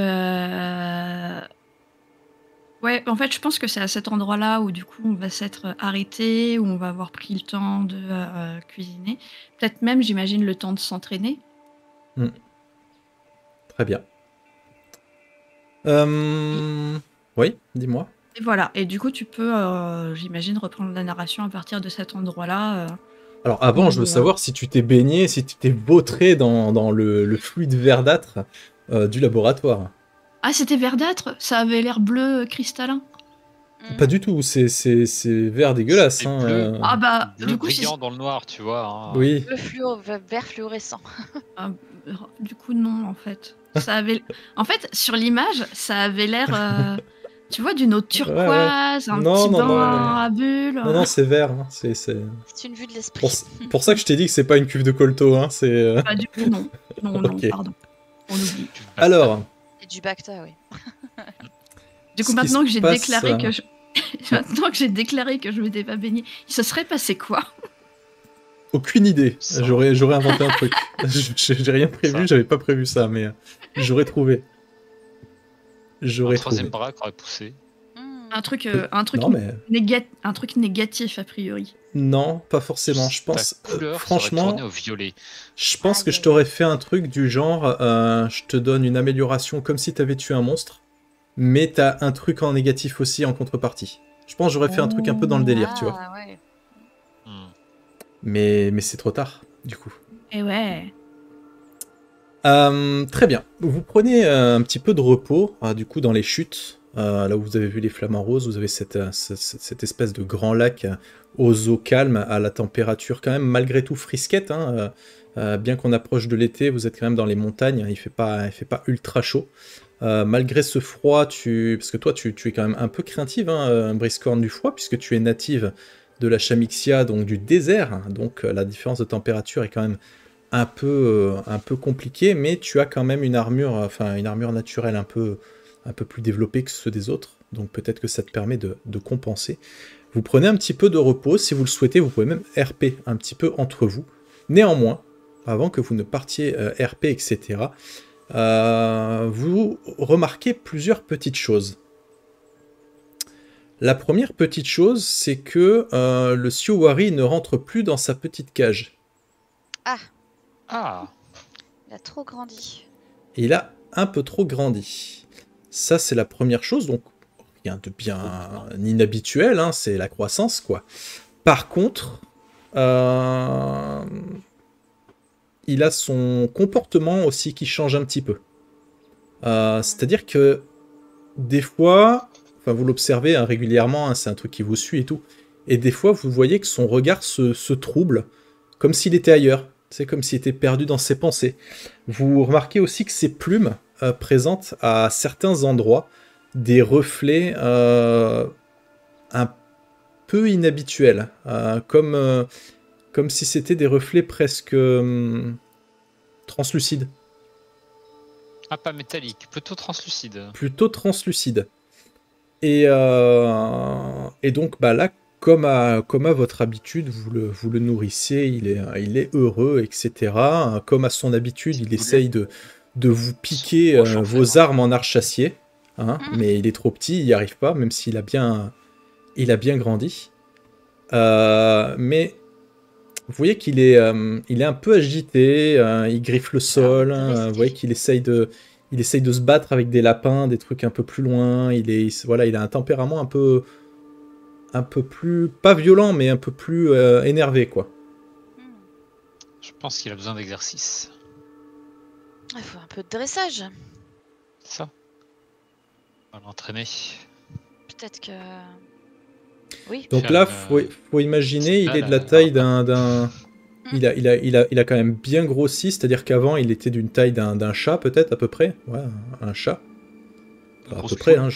en fait, je pense que c'est à cet endroit-là où, du coup, on va s'être arrêté, où on va avoir pris le temps de cuisiner. Peut-être même, j'imagine, le temps de s'entraîner. Très bien. Oui, dis-moi. Et voilà. Et du coup, tu peux, j'imagine, reprendre la narration à partir de cet endroit-là. Alors avant, je veux savoir si tu t'es baigné, si tu t'es vautré dans le fluide verdâtre du laboratoire. Ah, c'était verdâtre. Ça avait l'air bleu cristallin. Pas du tout, c'est vert dégueulasse. C'est Hein, bleu. Ah bah, Bleu du coup, brillant dans le noir, tu vois. Hein. Oui. Vert fluorescent. Du coup, non, en fait. Ça avait... En fait, sur l'image, ça avait l'air, tu vois, d'une eau turquoise, un Non, petit non, bain non. à bulles. Non, c'est vert. Hein. C'est C'est une vue de l'esprit. pour ça que je t'ai dit que c'est pas une cuve de colto. Hein. C'est. Bah, du coup, non. Non, Ok. pardon. On oublie. Alors, Et du Bacta, oui. Du coup, Ce qui maintenant se que j'ai passe, déclaré que je... maintenant que j'ai déclaré que je m'étais pas baignée, il se serait passé quoi? aucune idée. Ça. J'aurais inventé un truc. J'ai rien prévu, Ça. j'avais pas prévu ça, mais j'aurais trouvé. Un J'aurais trouvé. troisième bras qui aurait poussé. Un truc, Non, mais un truc négatif, a priori. non, pas forcément. Je pense, Ta couleur serait franchement, tournée au violet. je pense que je t'aurais fait un truc du genre, je te donne une amélioration comme si t'avais tué un monstre, mais t'as un truc en négatif aussi en contrepartie. Je pense que j'aurais fait un truc un peu dans le délire, tu vois. Ah, ouais. Hmm. Mais c'est trop tard, du coup. Et ouais. Très bien. Vous prenez un petit peu de repos, du coup, dans les chutes. Là où vous avez vu les flamants roses, vous avez cette espèce de grand lac aux eaux calmes, à la température quand même malgré tout frisquette. Hein, bien qu'on approche de l'été, vous êtes quand même dans les montagnes, il fait pas ultra chaud. Malgré ce froid, parce que toi tu es quand même un peu craintive, hein, Briscorn, du froid, puisque tu es native de la Chamixia, donc du désert, hein, donc la différence de température est quand même un peu compliquée, mais tu as quand même une armure naturelle un peu plus développée que ceux des autres, donc peut-être que ça te permet de compenser. Vous prenez un petit peu de repos, si vous le souhaitez, vous pouvez même RP un petit peu entre vous. Néanmoins, avant que vous ne partiez RP, etc., vous remarquez plusieurs petites choses. La première petite chose, c'est que le Siowari ne rentre plus dans sa petite cage. Ah, Il a trop grandi. Il a un peu trop grandi. Ça, c'est la première chose, donc rien de bien inhabituel, hein, c'est la croissance, quoi. Par contre, il a son comportement aussi qui change un petit peu. C'est-à-dire que des fois, enfin vous l'observez hein, régulièrement, hein, c'est un truc qui vous suit et tout, et des fois vous voyez que son regard se trouble, comme s'il était ailleurs, c'est comme s'il était perdu dans ses pensées. Vous remarquez aussi que ses plumes présentent à certains endroits des reflets un peu inhabituels, comme si c'était des reflets presque translucides. ah, pas métallique, plutôt translucide. Plutôt translucide. Et donc bah là, comme à votre habitude, vous le nourrissez, il est heureux, etc. Comme à son habitude, il essaye de vous piquer vos armes en archacier, hein, mais il est trop petit, il n'y arrive pas, même s'il a bien grandi. Mais vous voyez qu'il est un peu agité, il griffe le sol, vous voyez qu'il essaye de se battre avec des lapins, des trucs un peu plus loin. Il a un tempérament un peu plus, pas violent, mais un peu plus énervé, quoi. Je pense qu'il a besoin d'exercice. Il faut un peu de dressage. Ça. On va l'entraîner. Peut-être que... Oui. Donc là, faut imaginer, il est de la taille d'un... Il a quand même bien grossi, c'est-à-dire qu'avant, il était d'une taille d'un chat, peut-être, à peu près. Ouais, un chat. Enfin, à peu près, hein,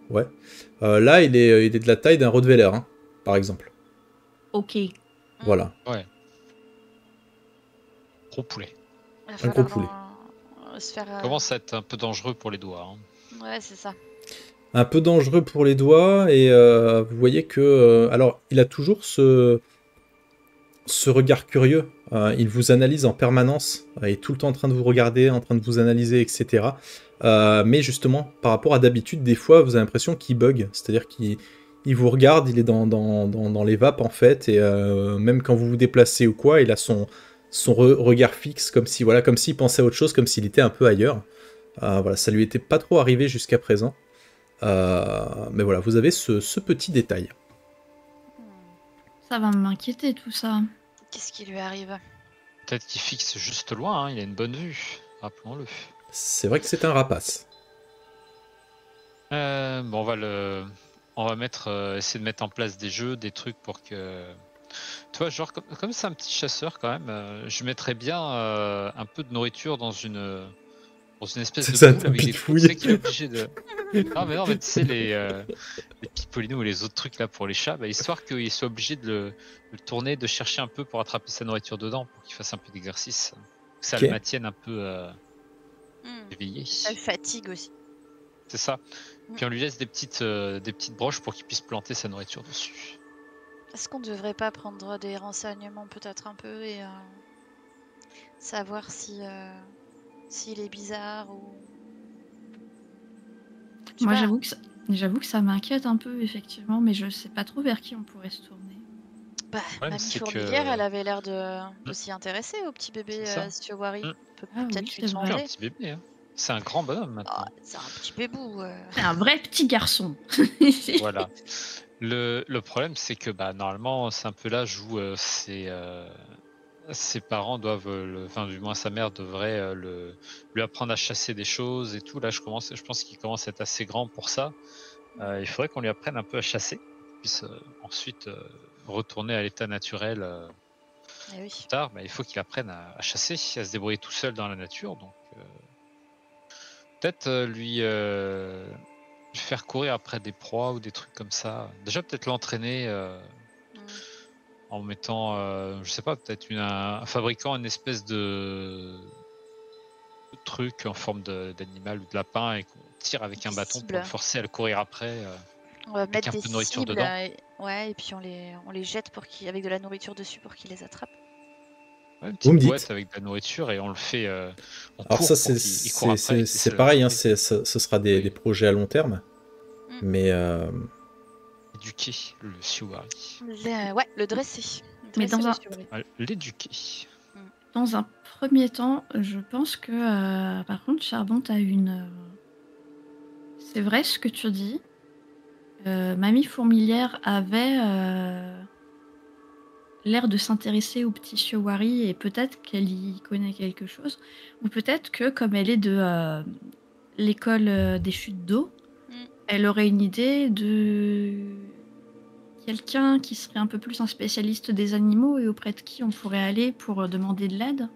ouais. Là, il est de la taille d'un Rottweiler, hein, par exemple. Ok. Voilà. Ouais. Gros poulet. Un gros poulet. Commence à être un peu dangereux pour les doigts. Hein. Ouais, c'est ça. Un peu dangereux pour les doigts, et vous voyez que... alors, il a toujours ce regard curieux. Il vous analyse en permanence, il est tout le temps en train de vous regarder, en train de vous analyser, etc. Mais justement, par rapport à d'habitude, des fois, vous avez l'impression qu'il bug, c'est-à-dire qu'il vous regarde, il est dans les vapes, en fait, et même quand vous vous déplacez ou quoi, il a son regard fixe, comme s'il pensait à autre chose, comme s'il était un peu ailleurs. Voilà, ça lui était pas trop arrivé jusqu'à présent. Mais voilà, vous avez ce petit détail. Ça va m'inquiéter tout ça. Qu'est-ce qui lui arrive? Peut-être qu'il fixe juste loin, hein, il a une bonne vue, rappelons-le. C'est vrai que c'est un rapace. Bon, on va essayer de mettre en place des jeux, des trucs pour que. Tu vois, genre, comme c'est un petit chasseur quand même, je mettrais bien un peu de nourriture dans une espèce de Ça boule avec des trous, tu sais, qu'il est obligé de. Non, mais tu sais, les pipolinos ou les autres trucs là pour les chats, histoire qu'il soit obligé de le tourner, de chercher un peu pour attraper sa nourriture dedans, pour qu'il fasse un peu d'exercice. Que ça Ok. le maintienne un peu éveillé. Ça le fatigue aussi. C'est ça. Puis on lui laisse des petites broches pour qu'il puisse planter sa nourriture dessus. Est-ce qu'on ne devrait pas prendre des renseignements peut-être un peu et savoir si s'il est bizarre ou... Je sais Moi, pas. j'avoue que ça m'inquiète un peu, effectivement, mais je sais pas trop vers qui on pourrait se tourner. Bah, Ouais, Mamie c'est que- Fourmilière, elle avait l'air de s'y intéresser au petit bébé C'est ça. Siowari. Mm. On peut Ah peut-être oui, lui c'est vrai. C'est un demander. petit bébé, hein. C'est un grand bonhomme maintenant. Ah, c'est un petit bébou. C'est un vrai petit garçon. Voilà. Le problème, c'est que normalement, c'est un peu l'âge où ses parents doivent, enfin, du moins sa mère devrait lui apprendre à chasser des choses et tout. Là, je pense qu'il commence à être assez grand pour ça. Il faudrait qu'on lui apprenne un peu à chasser, qu'il puisse ensuite retourner à l'état naturel Eh oui. plus tard. Il faut qu'il apprenne à chasser, à se débrouiller tout seul dans la nature. Donc, peut-être lui faire courir après des proies ou des trucs comme ça. Déjà, peut-être l'entraîner en mettant, je sais pas, peut-être un fabriquant une espèce de truc en forme d'animal ou de lapin et qu'on tire avec un bâton pour le Cible. forcer à le courir après. On va mettre un des peu de nourriture cibles, dedans. ouais, et puis on les jette avec de la nourriture dessus pour qu'ils les attrapent. Ouais, une Vous petite me dites. boîte avec de la nourriture et on le fait. On Alors court ça, pour qu'il court après. et qu'il c'est essaie pareil, de hein, l'attraper. ce sera des projets à long terme. Mm. Mais Éduquer le Siouari. Ouais, le dresser. Mais Dresser dans le un- Siouari. L'éduquer. Dans un premier temps, je pense que, par contre, Charbon, t'as c'est vrai ce que tu dis. Mamie Fourmilière avait l'air de s'intéresser au petit Siowari et peut-être qu'elle y connaît quelque chose. Ou peut-être que, comme elle est de l'école des chutes d'eau, elle aurait une idée de quelqu'un qui serait un peu plus un spécialiste des animaux et auprès de qui on pourrait aller pour demander de l'aide.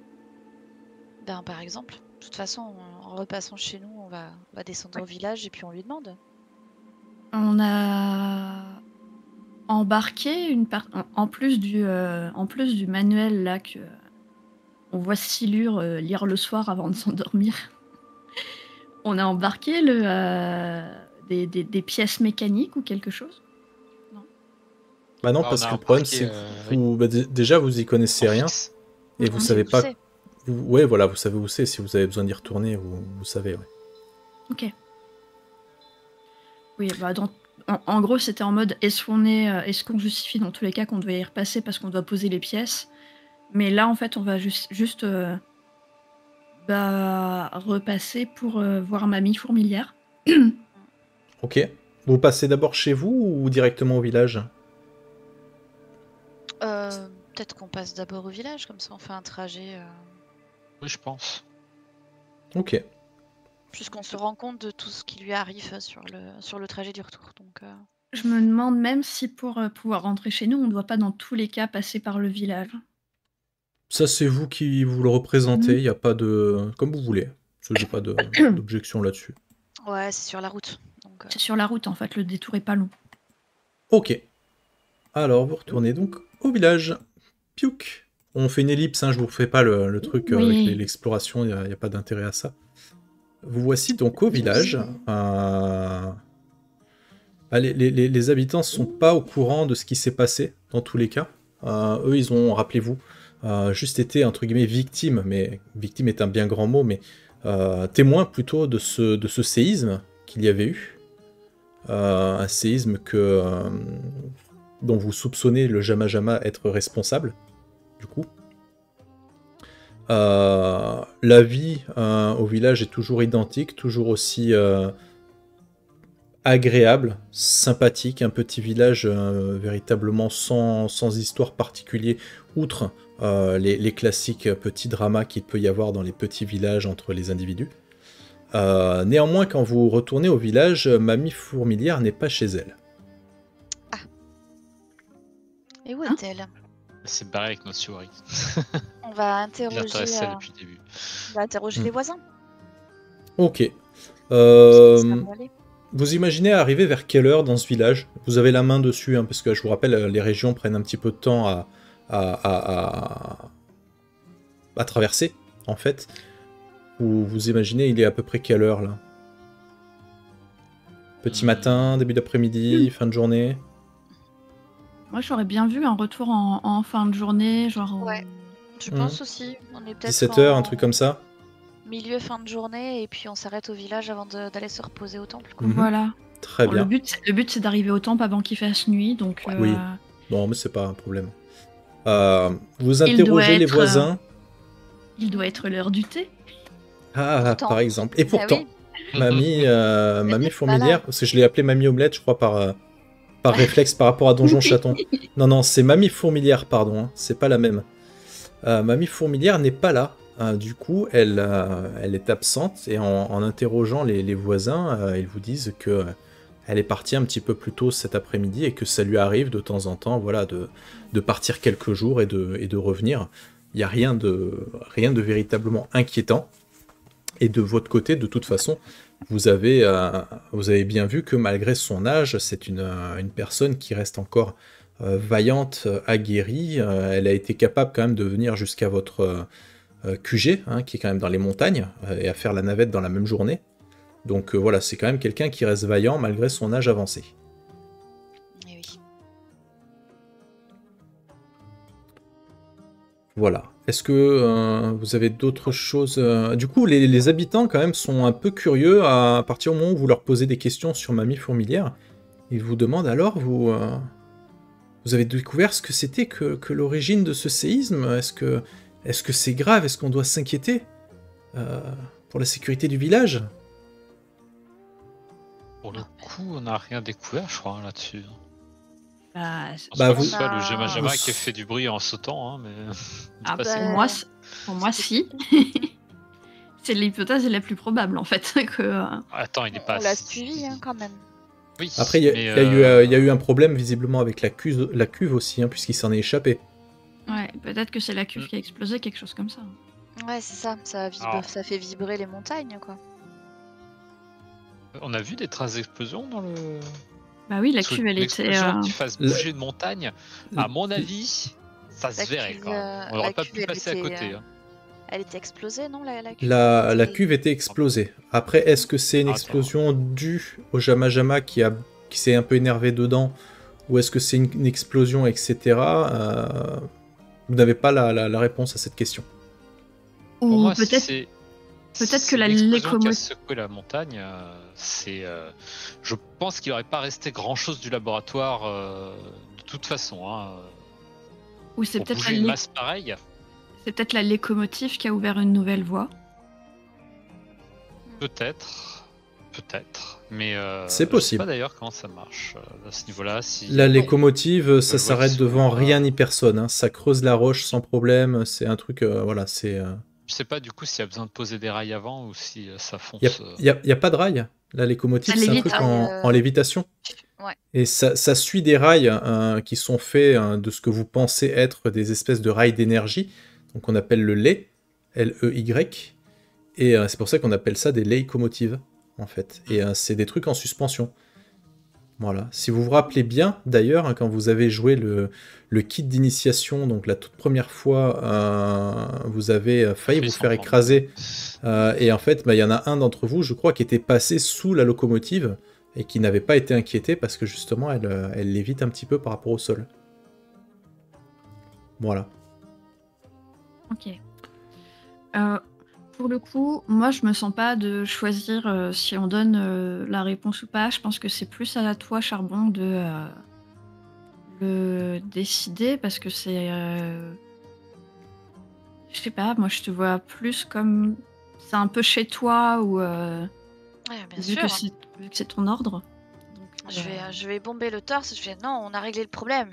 Ben, par exemple. De toute façon, en repassant chez nous, on va descendre au village et puis on lui demande. On a embarqué en plus du manuel là que on voit Silure lire le soir avant de s'endormir. On a embarqué des pièces mécaniques ou quelque chose. bah non, Ah, parce on a que le problème, embarqué, c'est que déjà, vous y connaissez en rien. fixe. Et vous Mhm. savez Où pas. c'est. Ouais, voilà, vous savez où c'est. Si vous avez besoin d'y retourner, vous savez, ouais. Ok. Oui, bah en gros, c'était en mode est-ce qu'on justifie dans tous les cas qu'on doit y repasser parce qu'on doit poser les pièces. Mais là, en fait, on va juste repasser pour voir Mamie Fourmilière. Ok. Vous passez d'abord chez vous ou directement au village? Peut-être qu'on passe d'abord au village, comme ça on fait un trajet. Oui, je pense. Ok. Puisqu'on se rend compte de tout ce qui lui arrive sur le trajet du retour. Donc, Je me demande même si pour pouvoir rentrer chez nous, on ne doit pas dans tous les cas passer par le village. Ça, c'est vous qui vous le représentez. Il n'y a pas de. Comme vous voulez. J'ai pas d'objection là-dessus. ouais, c'est sur la route. Donc, C'est sur la route, en fait, le détour est pas long. Ok. Alors, vous retournez donc au village. Piouk. On fait une ellipse, hein, je vous refais pas le truc Oui. avec l'exploration, il n'y a pas d'intérêt à ça. Vous voici donc au village. Les habitants ne sont pas au courant de ce qui s'est passé, dans tous les cas. Eux, ils ont, rappelez-vous, juste été, entre guillemets, victimes, mais victime est un bien grand mot, mais témoins plutôt de ce séisme qu'il y avait eu. Un séisme dont vous soupçonnez le Jamajama être responsable, du coup. La vie au village est toujours identique, toujours aussi agréable, sympathique, un petit village véritablement sans histoire particulière, outre les classiques petits dramas qu'il peut y avoir dans les petits villages entre les individus. Néanmoins, quand vous retournez au village, Mamie Fourmilière n'est pas chez elle. Et où Hein est-elle? C'est barré avec notre souris. On va Il interroger, intéressait depuis le début. les voisins. Ok. Ça Euh, va aller. Vous imaginez arriver vers quelle heure dans ce village? Vous avez la main dessus, hein, parce que je vous rappelle, les régions prennent un petit peu de temps à traverser, en fait. Vous imaginez, il est à peu près quelle heure, là? Petit matin, début d'après-midi, fin de journée? Moi, j'aurais bien vu un retour en fin de journée, genre. Ouais. Je pense aussi. On est peut-être 17h, un truc comme ça? milieu, fin de journée, et puis on s'arrête au village avant d'aller se reposer au temple, quoi. Mhm. Voilà. Très Bon, bien. le but, c'est d'arriver au temple avant qu'il fasse nuit, donc. Oui. Non, mais c'est pas un problème. Vous Il doit interrogez les être, voisins. Il doit être l'heure du thé. Ah, Pourtant. par exemple. Et pourtant, oui. Mamie n'est pas Fourmilière, là. parce que je l'ai appelée Mamie Omelette, je crois, par réflexe par rapport à Donjon Chaton. Non, c'est Mamie Fourmilière, pardon, hein, c'est pas la même. Mamie Fourmilière n'est pas là. Du coup, elle est absente, et en interrogeant les voisins, ils vous disent que elle est partie un petit peu plus tôt cet après-midi, et que ça lui arrive de temps en temps, voilà, de partir quelques jours et de revenir. Il n'y a rien de véritablement inquiétant. Et de votre côté, de toute façon, vous avez bien vu que malgré son âge, c'est une personne qui reste encore vaillante, aguerrie. Elle a été capable quand même de venir jusqu'à votre QG, hein, qui est quand même dans les montagnes, et à faire la navette dans la même journée. Donc voilà, c'est quand même quelqu'un qui reste vaillant malgré son âge avancé. Eh oui. Voilà. Est-ce que vous avez d'autres choses Du coup, les habitants, quand même, sont un peu curieux à partir du moment où vous leur posez des questions sur Mamie Fourmilière. Ils vous demandent alors, vous avez découvert ce que c'était que l'origine de ce séisme? Est-ce que c'est grave? Est-ce qu'on doit s'inquiéter pour la sécurité du village? Pour le coup, on n'a rien découvert, je crois, hein, là-dessus. Bah, Bah, Vous... vous- pas le Jama vous- qui a fait du bruit en sautant, hein, mais. ah, c'est pas bah, ça. pour moi, si. C'est l'hypothèse la plus probable, en fait. Que, Attends, il est pas. On l'a suivi, hein, quand même. Oui. Après, il y, mais, a eu un problème visiblement avec la cuve aussi, hein, puisqu'il s'en est échappé. Ouais, peut-être que c'est la cuve qui a explosé, quelque chose comme ça. Ouais, c'est ça. Ah. Ça fait vibrer les montagnes, quoi. On a vu des traces d'explosion dans le. Bah oui, la Parce que cuve, elle était. l'explosion qui fasse bouger une montagne, à mon avis, ça se La verrait cuve, quand même. On la n'aurait pas cuve, pu elle passer à était, côté. Hein. Elle était explosée, non, la cuve? La cuve était explosée. Après, est-ce que c'est une Attends. explosion due au Jama qui s'est un peu énervé dedans, ou est-ce que c'est une explosion, etc. Vous n'avez pas la réponse à cette question. Pour Ou moi, peut-être c'est que la l'explosion qui a locomotive. secoué la montagne. Je pense qu'il n'aurait pas resté grand-chose du laboratoire de toute façon. Hein. Ou c'est Pour peut-être bouger une masse pareille. c'est peut-être la locomotive qui a ouvert une nouvelle voie. Peut-être, mais C'est je sais possible. pas d'ailleurs comment ça marche à ce niveau-là. Si La locomotive, ça Je vois s'arrête qu'ils devant sont, rien ni personne. Hein. Ça creuse la roche sans problème. C'est un truc, voilà, c'est. Je sais pas du coup s'il y a besoin de poser des rails avant ou si ça fonce. Il y a pas de rail. La locomotive, Ça c'est un lévite. truc en lévitation. Ouais. Et ça suit des rails qui sont faits de ce que vous pensez être des espèces de rails d'énergie. Donc on appelle le lait, L-E-Y. Et c'est pour ça qu'on appelle ça des locomotives, en fait. Et c'est des trucs en suspension. Voilà. Si vous vous rappelez bien, d'ailleurs, hein, quand vous avez joué le kit d'initiation, donc la toute première fois, vous avez failli vous faire écraser. Et en fait, il y en a un d'entre vous, je crois, qui était passé sous la locomotive et qui n'avait pas été inquiété parce que justement, elle lévite un petit peu par rapport au sol. Voilà. Ok. Pour le coup, moi, je me sens pas de choisir si on donne la réponse ou pas. Je pense que c'est plus à toi, Charbon, de le décider parce que c'est. Je sais pas, moi, je te vois plus comme. C'est un peu chez toi ou. Ouais, bien Vu sûr. que c'est ton ordre. Donc, Je vais bomber le torse. Je fais non, on a réglé le problème.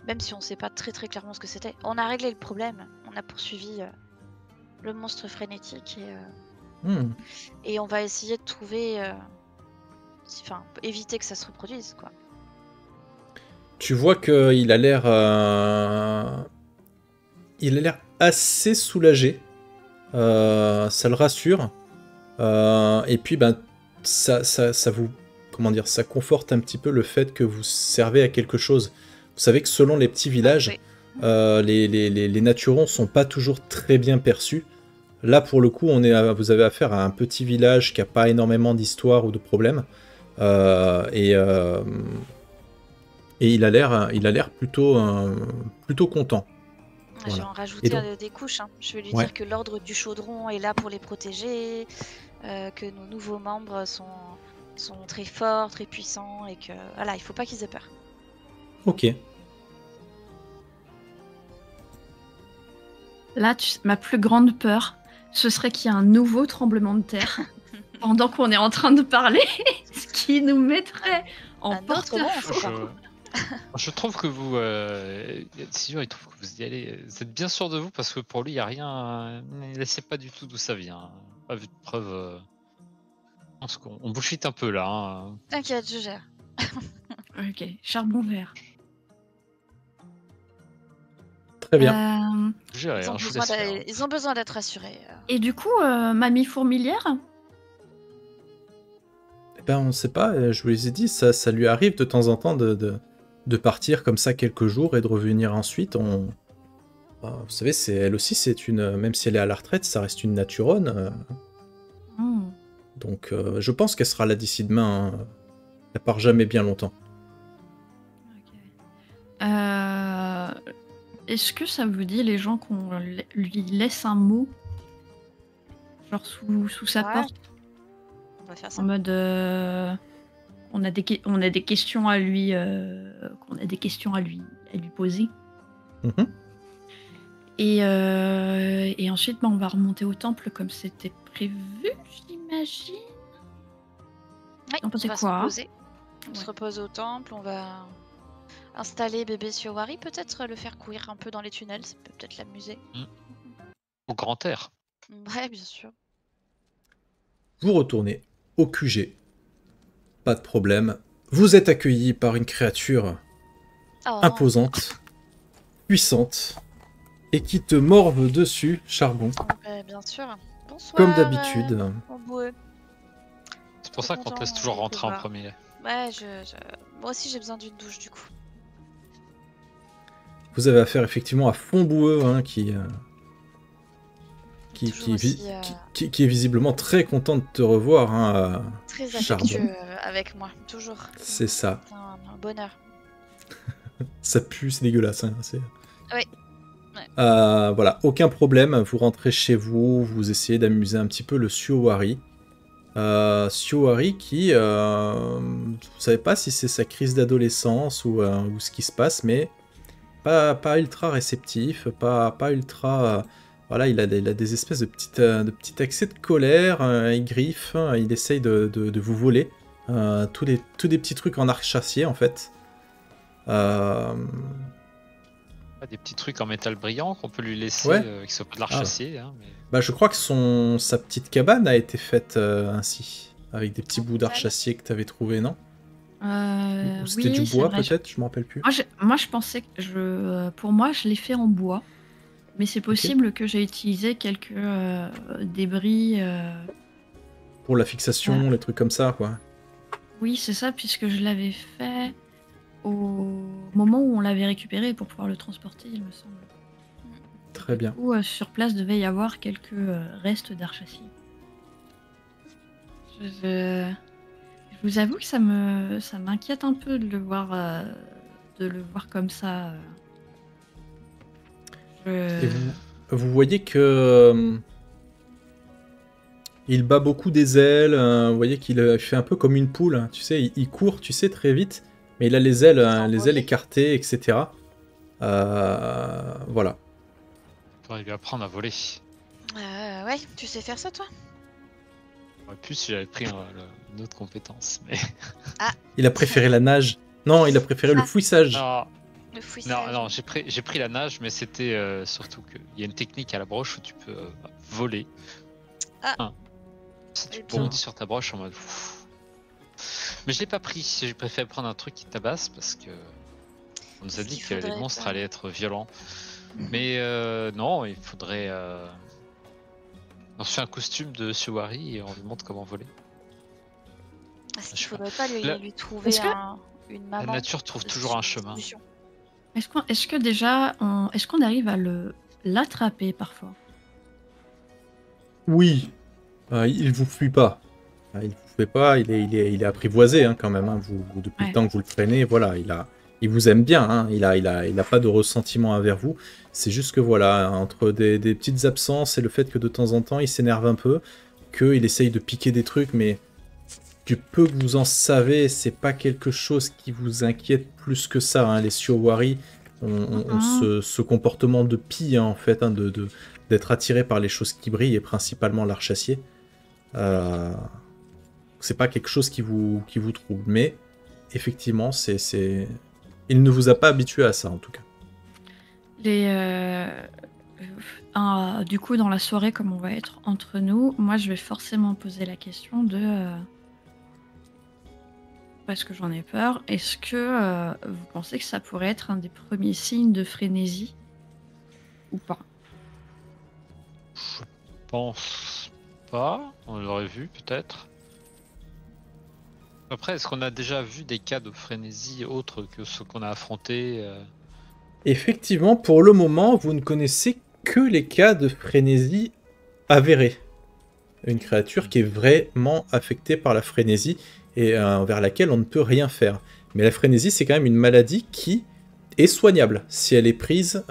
Même si on sait pas très très clairement ce que c'était. On a réglé le problème. On a poursuivi le monstre frénétique Et on va essayer de trouver... Enfin, éviter que ça se reproduise, quoi. Tu vois qu'il a l'air... Il a l'air assez soulagé. Ça le rassure. Et puis, ben, ça vous... Comment dire, ça conforte un petit peu le fait que vous servez à quelque chose. Vous savez que selon les petits villages, les naturons sont pas toujours très bien perçus. Là, pour le coup, vous avez affaire à un petit village qui a pas énormément d'histoire ou de problèmes. Et il a l'air plutôt content. Je vais en rajouter des couches. Hein. Je vais lui dire que l'ordre du chaudron est là pour les protéger, que nos nouveaux membres sont très forts, très puissants, et que voilà, il faut pas qu'ils aient peur. Ok. Là, ma plus grande peur, ce serait qu'il y ait un nouveau tremblement de terre pendant qu'on est en train de parler, ce qui nous mettrait en porte-à-faux. Je trouve que vous, Silure, il trouve que vous y allez. Vous êtes bien sûr de vous parce que pour lui, il n'y a rien. Il ne sait pas du tout d'où ça vient. Pas vu de preuve. Je pense qu'on bullshit un peu là. Hein. T'inquiète, je gère. Ok, charbon vert. Très bien. Ils ont besoin d'être rassurés. Et du coup, mamie fourmilière ? Eh ben, on ne sait pas. Je vous les ai dit, ça lui arrive de temps en temps de partir comme ça quelques jours et de revenir ensuite. Vous savez, elle aussi, c'est une. Même si elle est à la retraite, ça reste une naturone. Donc, je pense qu'elle sera là d'ici demain. Hein. Elle part jamais bien longtemps. Est-ce que ça vous dit les gens qu'on lui laisse un mot, genre sous sa porte? On va faire ça. En mode, on a des questions à lui, poser. Et ensuite, on va remonter au temple comme c'était prévu, j'imagine. Oui, on pensait va quoi, se reposer. On se repose au temple, on va installer bébé Siowari, peut-être le faire courir un peu dans les tunnels, ça peut peut-être l'amuser. Au grand air. Ouais, bien sûr. Vous retournez au QG. Pas de problème. Vous êtes accueilli par une créature imposante, puissante, et qui te morve dessus, Charbon. Bien sûr. Bonsoir. Comme d'habitude. C'est pour ça qu'on te laisse toujours rentrer en premier. Ouais, moi aussi j'ai besoin d'une douche du coup. Vous avez affaire effectivement à Fontboueux, hein, qui est visiblement très content de te revoir. Hein, très affectueux avec moi, toujours. C'est ça. C'est un bonheur. Ça pue, c'est dégueulasse. Hein, oui. Ouais. Voilà, aucun problème. Vous rentrez chez vous, vous essayez d'amuser un petit peu le Siowari. Siowari qui, vous savez pas si c'est sa crise d'adolescence ou ce qui se passe, mais pas ultra réceptif, pas ultra... voilà, il a des espèces de petits accès de colère, il griffe, il essaye de vous voler. Tous des petits trucs en arc chassier, en fait. Des petits trucs en métal brillant qu'on peut lui laisser, qui sont de l'arc chassier. Hein, mais... Bah, je crois que sa petite cabane a été faite ainsi, avec des petits bouts d'arc chassier que tu avais trouvé, non? Ou c'était du bois peut-être, je me rappelle plus. Moi je pensais que pour moi je l'ai fait en bois, mais c'est possible que j'ai utilisé quelques débris pour la fixation, les trucs comme ça, quoi. Oui, c'est ça, puisque je l'avais fait au moment où on l'avait récupéré pour pouvoir le transporter, il me semble. Très bien. Du coup, sur place devait y avoir quelques restes d'arc chassier. Je vous avoue que ça m'inquiète un peu de le voir comme ça. Et vous voyez que il bat beaucoup des ailes. Vous voyez qu'il fait un peu comme une poule. Hein, tu sais, il court, tu sais, très vite, mais il a les ailes écartées, etc. Voilà. Faudrait lui apprendre à voler. Ouais, tu sais faire ça, toi? Plus j'avais pris une autre compétence, mais... Il a préféré la nage. Non, il a préféré le fouissage. Le fouissage. Non, j'ai pris la nage, mais c'était surtout qu'il y a une technique à la broche où tu peux voler. Si tu Eh bien. bondis sur ta broche en mode. Mais je l'ai pas pris. J'ai préféré prendre un truc qui tabasse parce que on nous a Ce dit qu'il que les faudrait monstres faire. allaient être violents. Mais non, il faudrait. On se fait un costume de Shiwari et on lui montre comment voler. Est-ce Je qu'il sais pas. faudrait pas La- lui trouver Est-ce que- une La maman nature trouve de toujours un chemin. solution? Est-ce que déjà, est-ce qu'on arrive à l'attraper parfois? Oui, il vous fuit pas. Il vous fait pas, il est apprivoisé hein, quand même. Hein. Depuis Ouais. le temps que vous le traînez, voilà, il vous aime bien. Hein. Il a pas de ressentiment envers vous. C'est juste que voilà, entre des petites absences et le fait que de temps en temps il s'énerve un peu, qu'il essaye de piquer des trucs, mais du peu que vous en savez, c'est pas quelque chose qui vous inquiète plus que ça. Hein. Les Shiowari ont ce comportement de pie hein, en fait, hein, d'être attiré par les choses qui brillent et principalement l'archacier. C'est pas quelque chose qui vous trouble, mais effectivement, il ne vous a pas habitué à ça en tout cas. Du coup, dans la soirée, comme on va être entre nous, moi je vais forcément poser la question de. Parce que j'en ai peur, est-ce que vous pensez que ça pourrait être un des premiers signes de frénésie ou pas? Je pense pas. On l'aurait vu peut-être. Après, est-ce qu'on a déjà vu des cas de frénésie autres que ceux qu'on a affrontés Effectivement, pour le moment, vous ne connaissez que les cas de frénésie avérés. Une créature qui est vraiment affectée par la frénésie et vers laquelle on ne peut rien faire. Mais la frénésie, c'est quand même une maladie qui est soignable si elle est prise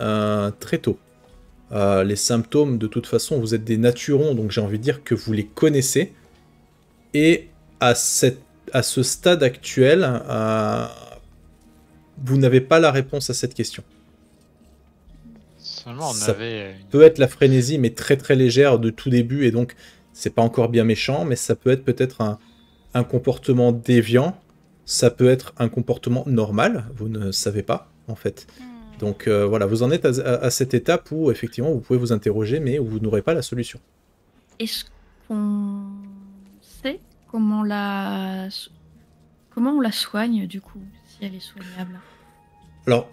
très tôt. Les symptômes, de toute façon, vous êtes des naturons, donc j'ai envie de dire que vous les connaissez. Et à ce stade actuel, vous n'avez pas la réponse à cette question. Seulement, on Ça avait. peut être la frénésie, mais très très légère de tout début, et donc c'est pas encore bien méchant, mais ça peut être peut-être un comportement déviant, ça peut être un comportement normal, vous ne savez pas, en fait. Donc voilà, vous en êtes à cette étape où, effectivement, vous pouvez vous interroger, mais où vous n'aurez pas la solution. Est-ce qu'on sait comment on la soigne, du coup, si elle est soignable? Alors,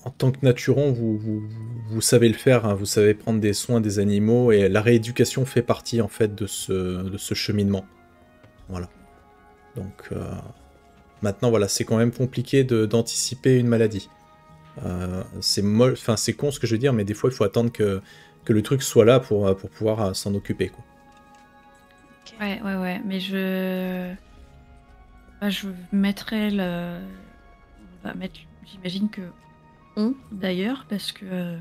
en tant que naturon, vous savez le faire, hein, vous savez prendre des soins des animaux, et la rééducation fait partie, en fait, de ce cheminement. Voilà. Donc, maintenant, voilà, c'est quand même compliqué d'anticiper une maladie. C'est con ce que je veux dire, mais des fois, il faut attendre que le truc soit là pour pouvoir s'en occuper, quoi. Ouais, mais je mettrai le... On va mettre, j'imagine que d'ailleurs, parce que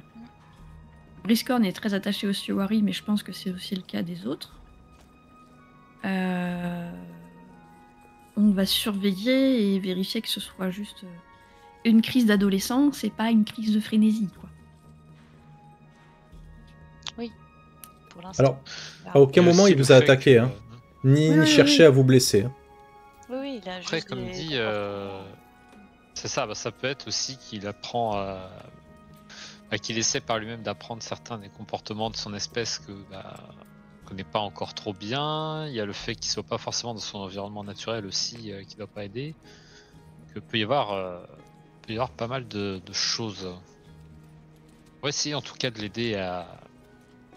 Briscorn est très attaché au Shiwari, mais je pense que c'est aussi le cas des autres. On va surveiller et vérifier que ce soit juste une crise d'adolescence et pas une crise de frénésie, quoi. Pour l'instant. Alors, à aucun moment il vous a attaqué, hein, ni cherché à vous blesser. Hein. Oui, il a Après, juste comme des dit, comportements. c'est ça, ça peut être aussi qu'il apprend qu'il essaie par lui-même d'apprendre certains des comportements de son espèce que connaît pas encore trop bien. Il y a le fait qu'il soit pas forcément dans son environnement naturel aussi qui doit pas aider. Que peut y avoir pas mal de choses. On va essayer en tout cas de l'aider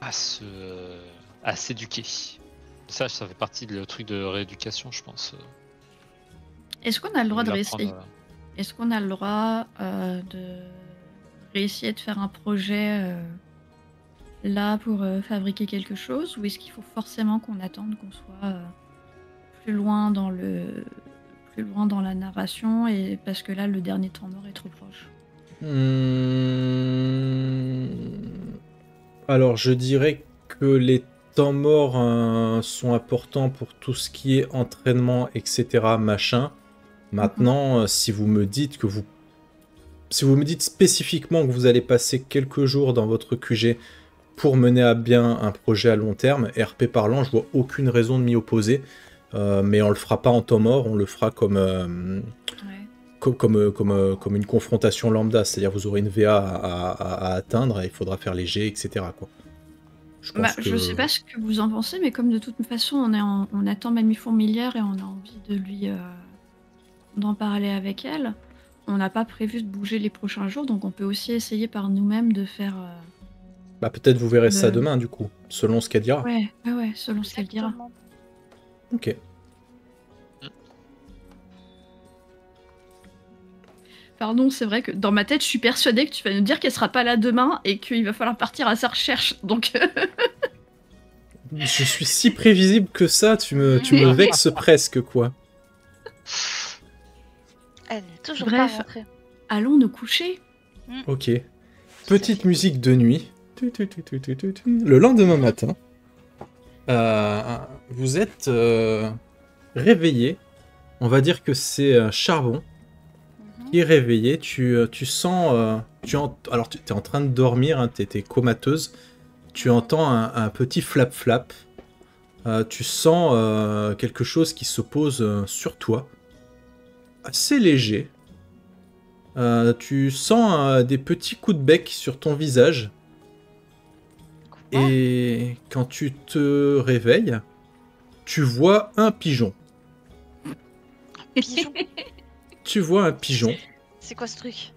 à s'éduquer. Ça fait partie du truc de rééducation, je pense. Est-ce qu'on a le droit de réessayer? L'apprendre, Est-ce qu'on a le droit de réessayer de faire un projet là pour fabriquer quelque chose, ou est-ce qu'il faut forcément qu'on attende qu'on soit plus loin dans la narration, et parce que là le dernier temps mort est trop proche? Alors je dirais que les temps morts sont importants pour tout ce qui est entraînement, etc. machin. Maintenant, si vous me dites spécifiquement que vous allez passer quelques jours dans votre QG pour mener à bien un projet à long terme, RP parlant, je vois aucune raison de m'y opposer. Mais on le fera pas en temps mort, on le fera comme une confrontation lambda, c'est-à-dire vous aurez une VA à atteindre et il faudra faire les jets, etc. quoi. Je Bah, pense que... je sais pas ce que vous en pensez, mais comme de toute façon on attend Mamie Fourmilière et on a envie de lui d'en parler avec elle, on n'a pas prévu de bouger les prochains jours, donc on peut aussi essayer par nous-mêmes de faire. Bah, peut-être vous verrez ça Le- demain, du coup, selon ce qu'elle dira. Ouais, selon ce qu'elle dira. Exactement. Ok. Pardon, c'est vrai que dans ma tête, je suis persuadée que tu vas nous dire qu'elle sera pas là demain et qu'il va falloir partir à sa recherche. Donc, Je suis si prévisible que ça, tu me vexes presque, quoi. Elle n'est toujours Bref. pas rentrée. allons nous coucher. Ok. Petite musique de nuit. Le lendemain matin, vous êtes réveillé. On va dire que c'est Charbon qui est réveillé. Tu sens... alors, tu es en train de dormir, hein, tu étais comateuse. Tu entends un petit flap-flap. Tu sens quelque chose qui se pose sur toi. Assez léger. Tu sens des petits coups de bec sur ton visage. Et quand tu te réveilles, tu vois un pigeon. Pigeon. Tu vois un pigeon. C'est quoi ce truc?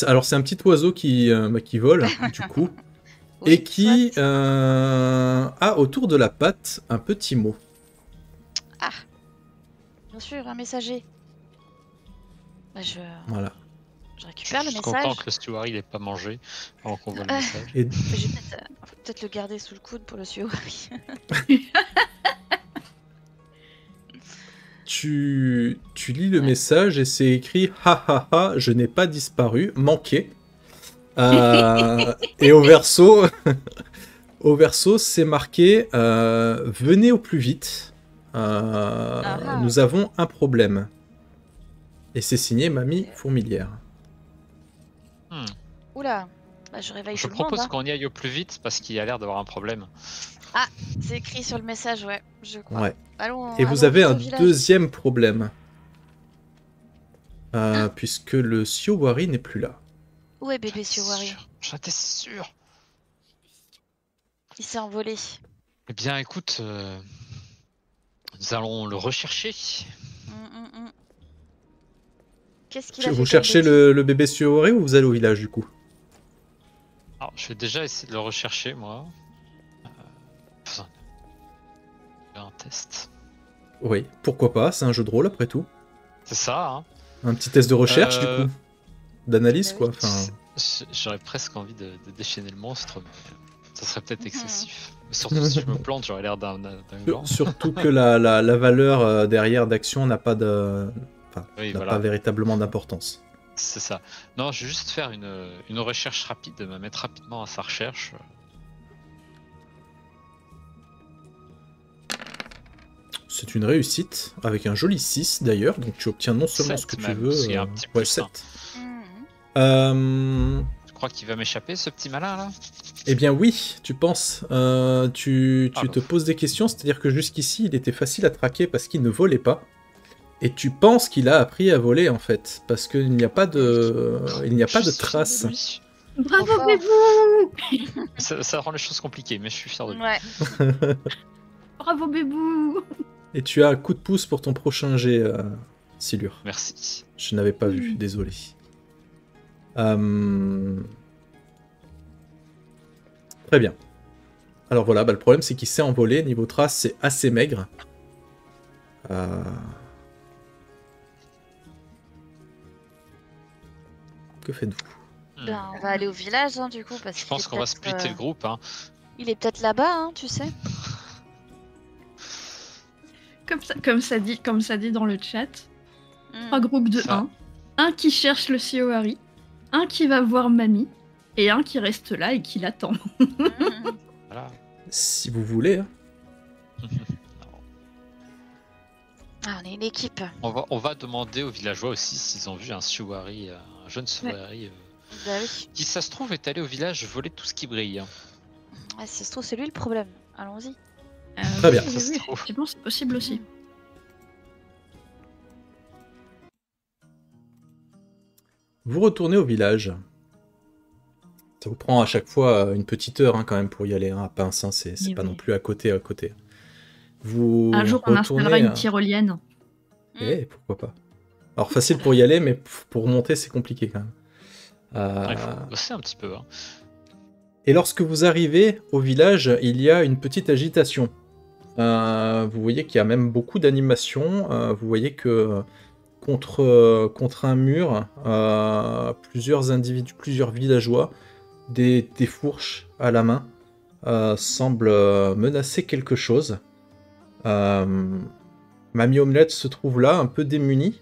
Alors c'est un petit oiseau qui vole, du coup. Oui, Et qui soit. a autour de la patte un petit mot. Bien sûr, un messager. Bah, Voilà. je Je récupère le suis content message. que le steward il ait pas mangé avant qu'on voit le Ah. message. Et Je vais peut-être le garder sous le coude pour le suivre. tu lis le message et c'est écrit « Ha ha ha, je n'ai pas disparu, manqué ». Et au verso, c'est marqué venez au plus vite, nous avons un problème. Et c'est signé Mamie Fourmilière. Oula, bah, je réveille Je tout le monde. propose Hein. qu'on y aille au plus vite parce qu'il a l'air d'avoir un problème. C'est écrit sur le message, ouais, je crois. Ouais. Allons, Et vous allons avez vite un au village. deuxième problème. Puisque le Siowari n'est plus là. Où est bébé Siowari? J'étais sûr. Il s'est envolé. Eh bien, écoute, nous allons le rechercher. Qu'est-ce qu'il a fait Vous comme cherchez bêtise? le bébé Siowari ou vous allez au village du coup? Alors, je vais déjà essayer de le rechercher, moi. Faisons un test. Oui, pourquoi pas, c'est un jeu de rôle après tout. C'est ça, hein. Un petit test de recherche du coup. D'analyse Bah quoi. oui. Enfin, J'aurais presque envie de déchaîner le monstre, mais ça serait peut-être excessif. Mais surtout si je me plante, j'aurais l'air d'un gland. surtout que la valeur derrière d'action n'a pas de... Enfin, Oui, n'a voilà. pas véritablement d'importance. C'est ça. Non, je vais juste faire une recherche rapide, me mettre rapidement à sa recherche. C'est une réussite, avec un joli 6 d'ailleurs, donc tu obtiens non seulement ce que 7 tu même, veux... parce qu'il y a un petit ouais, plus, hein. 7. Je crois qu'il va m'échapper, ce petit malin là. Eh bien oui, tu penses. Tu te poses des questions, c'est-à-dire que jusqu'ici, il était facile à traquer parce qu'il ne volait pas. Et tu penses qu'il a appris à voler en fait, parce qu'il n'y a pas de, traces. Bravo, Trop fort. Bébou. Ça rend les choses compliquées, mais je suis fier de lui. Ouais. Bravo, Bébou. Et tu as un coup de pouce pour ton prochain jet, Silure. Merci. Je n'avais pas vu, désolé. Très bien. Alors voilà, le problème c'est qu'il s'est envolé, niveau traces c'est assez maigre. Que faites-vous? Ben, on va aller au village, hein, du coup, parce Je qu'il pense est qu'on va peut-être, splitter le groupe. Hein. Il est peut-être là-bas, hein, tu sais. Comme ça dit dans le chat. 3 groupes de Ça. 1. Un qui cherche le Siowari, un qui va voir Mamie, et un qui reste là et qui l'attend. Voilà. Si vous voulez. Hein. Ah, on est une équipe. On va demander aux villageois aussi s'ils ont vu un Siowari, un jeune Siowari, Bah oui. qui, ça se trouve, est allé au village voler tout ce qui brille. Hein. Ouais, si ça se trouve, c'est lui le problème. Allons-y. Très bien. Oui, Ça se oui, trouve. effectivement, c'est possible aussi. Vous retournez au village. Ça vous prend à chaque fois une petite heure quand même pour y aller, à Pince, c'est Oui, pas oui. non plus à côté. Vous Un jour, on installera retournez... une tyrolienne. pourquoi pas. Alors facile pour y aller, mais pour monter c'est compliqué quand même. Il faut bosser un petit peu. Hein. Et lorsque vous arrivez au village, il y a une petite agitation. Vous voyez qu'il y a même beaucoup d'animations. Vous voyez que contre un mur, plusieurs individus, plusieurs villageois, des fourches à la main, semblent menacer quelque chose. Mamie Omelette se trouve là, un peu démunie.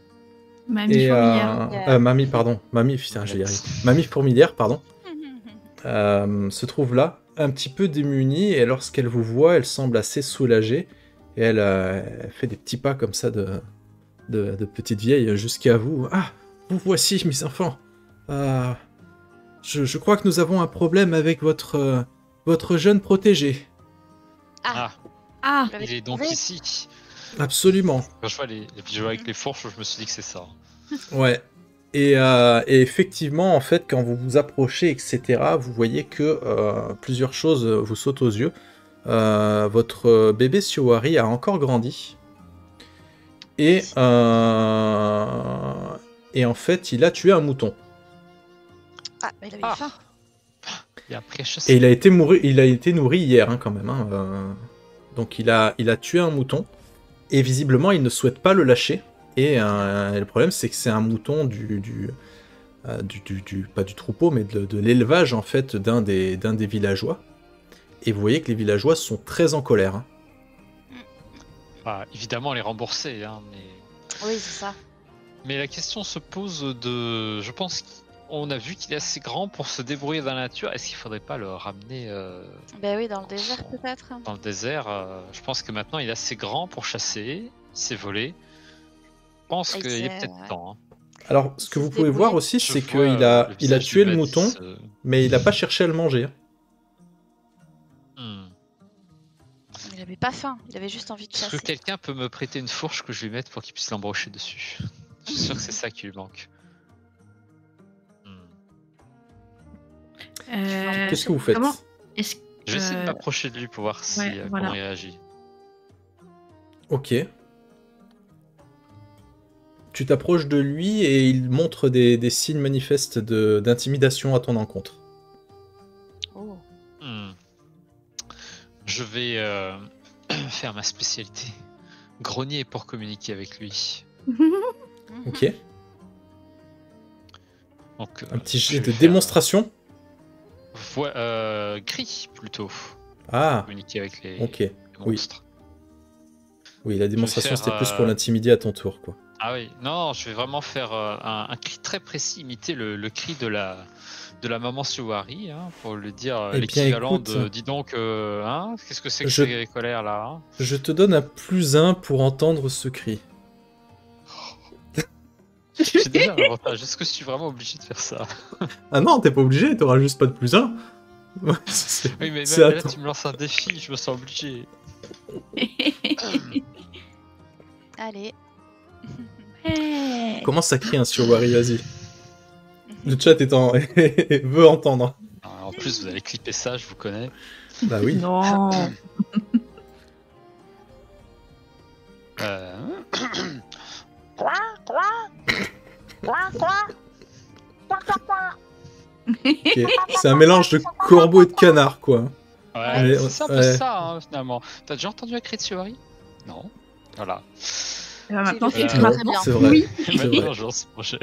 Mamie Fourmilière. Mamie, pardon. Mamie, putain, je vais y arriver. Mamie Fourmilière, pardon. Se trouve là, un petit peu démunie, et lorsqu'elle vous voit, elle semble assez soulagée, et elle fait des petits pas comme ça de petite vieille jusqu'à vous. Ah, vous voici, mes enfants. Je crois que nous avons un problème avec votre jeune protégé. Ah, Ah, vous l'avez Il est donc trouvé ici. Absolument. Quand je vois les vidéos avec les fourches, je me suis dit que c'est ça. Ouais. Et effectivement, en fait, quand vous vous approchez, etc., vous voyez que plusieurs choses vous sautent aux yeux. Votre bébé Siowari a encore grandi. Et en fait, il a tué un mouton. Ah, mais il avait faim. Il a pris à Et chasser. il a été nourri hier, quand même. Donc il a tué un mouton. Et visiblement, il ne souhaite pas le lâcher. Et le problème, c'est que c'est un mouton pas du troupeau, mais de l'élevage, en fait, d'un des villageois. Et vous voyez que les villageois sont très en colère. Évidemment, les rembourser, hein, mais... Oui, c'est ça. Mais la question se pose de... Je pense qu'on a vu qu'il est assez grand pour se débrouiller dans la nature. Est-ce qu'il faudrait pas le ramener Ben oui, dans le désert peut-être. dans le désert Je pense que maintenant, il est assez grand pour chasser. Il sait voler. Je pense Il qu'il est sait, peut-être ouais. temps. Hein. Alors, ce que Il vous se pouvez voir débrouille. aussi, Je c'est vois, qu'il a visage tué du le Badis, mouton, mais il n'a pas cherché à le manger. Il avait pas faim, il avait juste envie de Est-ce que chasser. quelqu'un peut me prêter une fourche que je lui mette pour qu'il puisse l'embrocher dessus? Je suis sûr que c'est ça qui lui manque. Qu'est-ce que vous faites? Comment est-ce Je vais essayer de m'approcher de lui pour voir si, ouais, comment voilà. il réagit. Ok. Tu t'approches de lui et il montre des signes manifestes d'intimidation à ton encontre. Oh. Je vais faire ma spécialité. Grogner pour communiquer avec lui. Ok. Donc, Un petit je jet vais de faire, démonstration. Gris plutôt. Ah, Communiquer avec les ok. monstres. Oui, la démonstration, faire, c'était plus pour l'intimider à ton tour, quoi. Ah oui, non, je vais vraiment faire un cri très précis, imiter le cri de la maman Siowari, hein, pour lui dire Eh bien, l'équivalent écoute, de dis donc, hein, qu'est-ce que c'est que je- ces colères là hein. Je te donne un +1 pour entendre ce cri. J'ai déjà un avantage, est-ce que je suis vraiment obligé de faire ça? Ah non, t'es pas obligé, t'auras juste pas de +1. Oui, mais C'est là, à là, toi. tu me lances un défi, je me sens obligé. Allez. Hey. Comment ça crie un Siowari, vas-y. Le chat veut entendre. Ah, en plus, vous allez clipper ça, je vous connais. Bah oui. Non. Euh, Ok. C'est un mélange de corbeau et de canard, quoi. Ouais, Mais, c'est un peu ouais. ça, hein, finalement. T'as déjà entendu un cri de Siowari? Non. Voilà. Et ben maintenant, C'est c'est le Non, très bien. c'est vrai. Oui. Et C'est vrai. maintenant, je lance ce projet.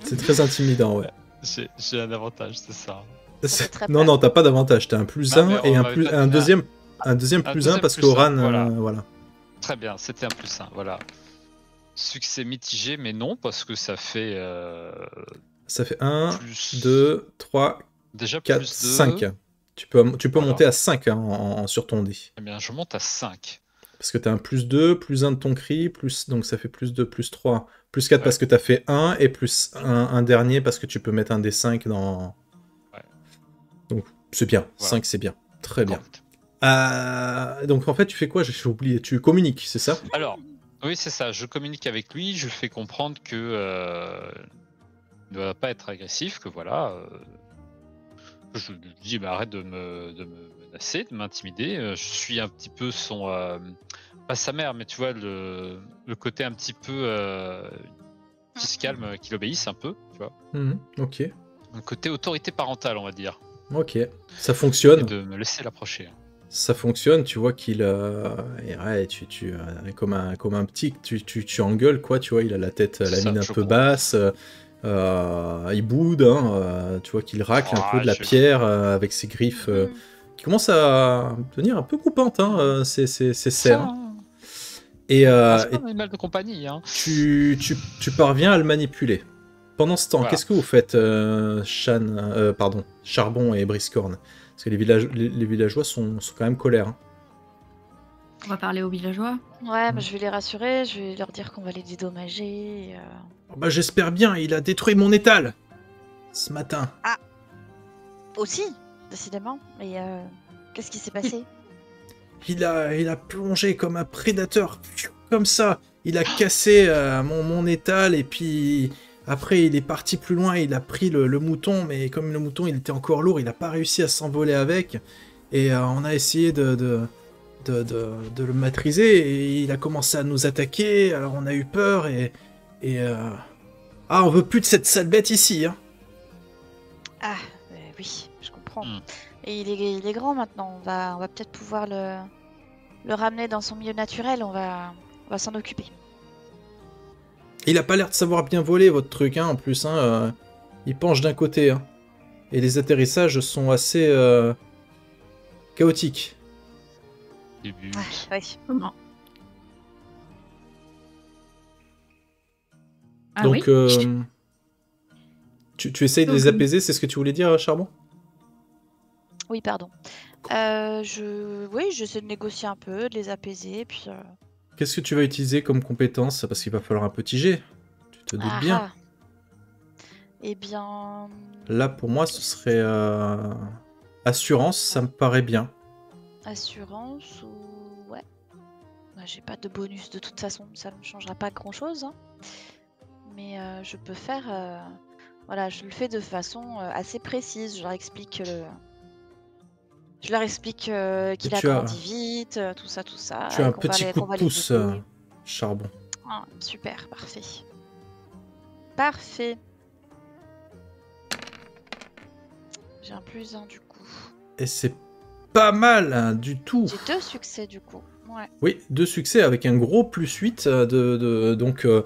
C'est très intimidant, ouais. J'ai un avantage, c'est ça. fait très Non, peur. non, t'as pas d'avantage. T'as un +1 mais et on un, m'avait pas un dit deuxième +1 deuxième parce +1, qu'Oran, voilà. voilà. Très bien, c'était un +1, voilà. Succès mitigé, mais non, parce que ça fait Ça fait 1, plus 2, 3, déjà 4, plus 2. 5. Tu peux Voilà. monter à 5 sur ton dé. Eh bien, je monte à 5. Parce que t'as un +2, +1 de ton cri, donc ça fait +2, +3, +4 Ouais. parce que t'as fait 1, et plus un dernier parce que tu peux mettre un D5 dans... Ouais. Donc c'est bien, Voilà. 5 c'est bien, très bien. Donc en fait tu fais quoi? J'ai oublié, tu communiques, c'est ça? Alors, oui, c'est ça, je communique avec lui, je fais comprendre que il ne doit pas être agressif, que voilà, Je lui dis bah, arrête de me menacer, de m'intimider. Je suis un petit peu son pas sa mère, mais tu vois le côté un petit peu qui se calme, qui l'obéisse un peu, tu vois. Ok. Un côté autorité parentale, on va dire. Ok. Ça Et fonctionne. de me laisser l'approcher. Ça fonctionne, tu vois qu'il comme un petit, tu engueules quoi, tu vois, il a la tête, la Ça, mine un je peu comprends. basse, il boude, hein, tu vois qu'il racle un peu de la pierre avec ses griffes qui commencent à devenir un peu coupantes, hein, ses serres. Ça, Et, c'est pas un animal de compagnie. Hein. tu parviens à le manipuler. Pendant ce temps, Voilà. qu'est-ce que vous faites, Charbon et Briscorn? Parce que les villageois sont quand même colères. Hein. On va parler aux villageois. Ouais, mais je vais les rassurer, je vais leur dire qu'on va les dédommager. Oh bah, j'espère bien, il a détruit mon étal ce matin. Aussi, décidément. Mais qu'est-ce qui s'est passé? Il a plongé comme un prédateur, comme ça. Il a cassé mon étal et puis après il est parti plus loin, il a pris le mouton, mais comme le mouton il était encore lourd, il n'a pas réussi à s'envoler avec. Et on a essayé de le maîtriser et il a commencé à nous attaquer, alors on a eu peur et on veut plus de cette sale bête ici. Hein. Ah, oui, je comprends. Et il est grand maintenant, on va peut-être pouvoir le ramener dans son milieu naturel, on va s'en occuper. Il a pas l'air de savoir bien voler votre truc, hein, en plus. Hein, il penche d'un côté. Hein. Et les atterrissages sont assez chaotiques. Début. Oui. Comment? Ah Donc, oui. tu essayes de les apaiser, c'est ce que tu voulais dire, Charbon? Oui, pardon. J'essaie de négocier un peu, de les apaiser, puis... Qu'est-ce que tu vas utiliser comme compétence? Parce qu'il va falloir un petit jet. Tu te doutes bien. Eh bien... Là, pour moi, ce serait... assurance, ça me paraît bien. Assurance ou... Ouais. Bah, j'ai pas de bonus de toute façon, ça ne changera pas grand-chose. Hein. Mais je peux faire... Voilà, je le fais de façon assez précise. Je leur explique... Je leur explique qu'il a grandi vite, tout ça. Tu as un petit coup de pouce, Charbon. Ah, super, parfait. Parfait. J'ai un +1 du coup. Et c'est pas mal hein, du tout. J'ai 2 succès du coup. Ouais. Oui, 2 succès avec un gros +8 donc... 9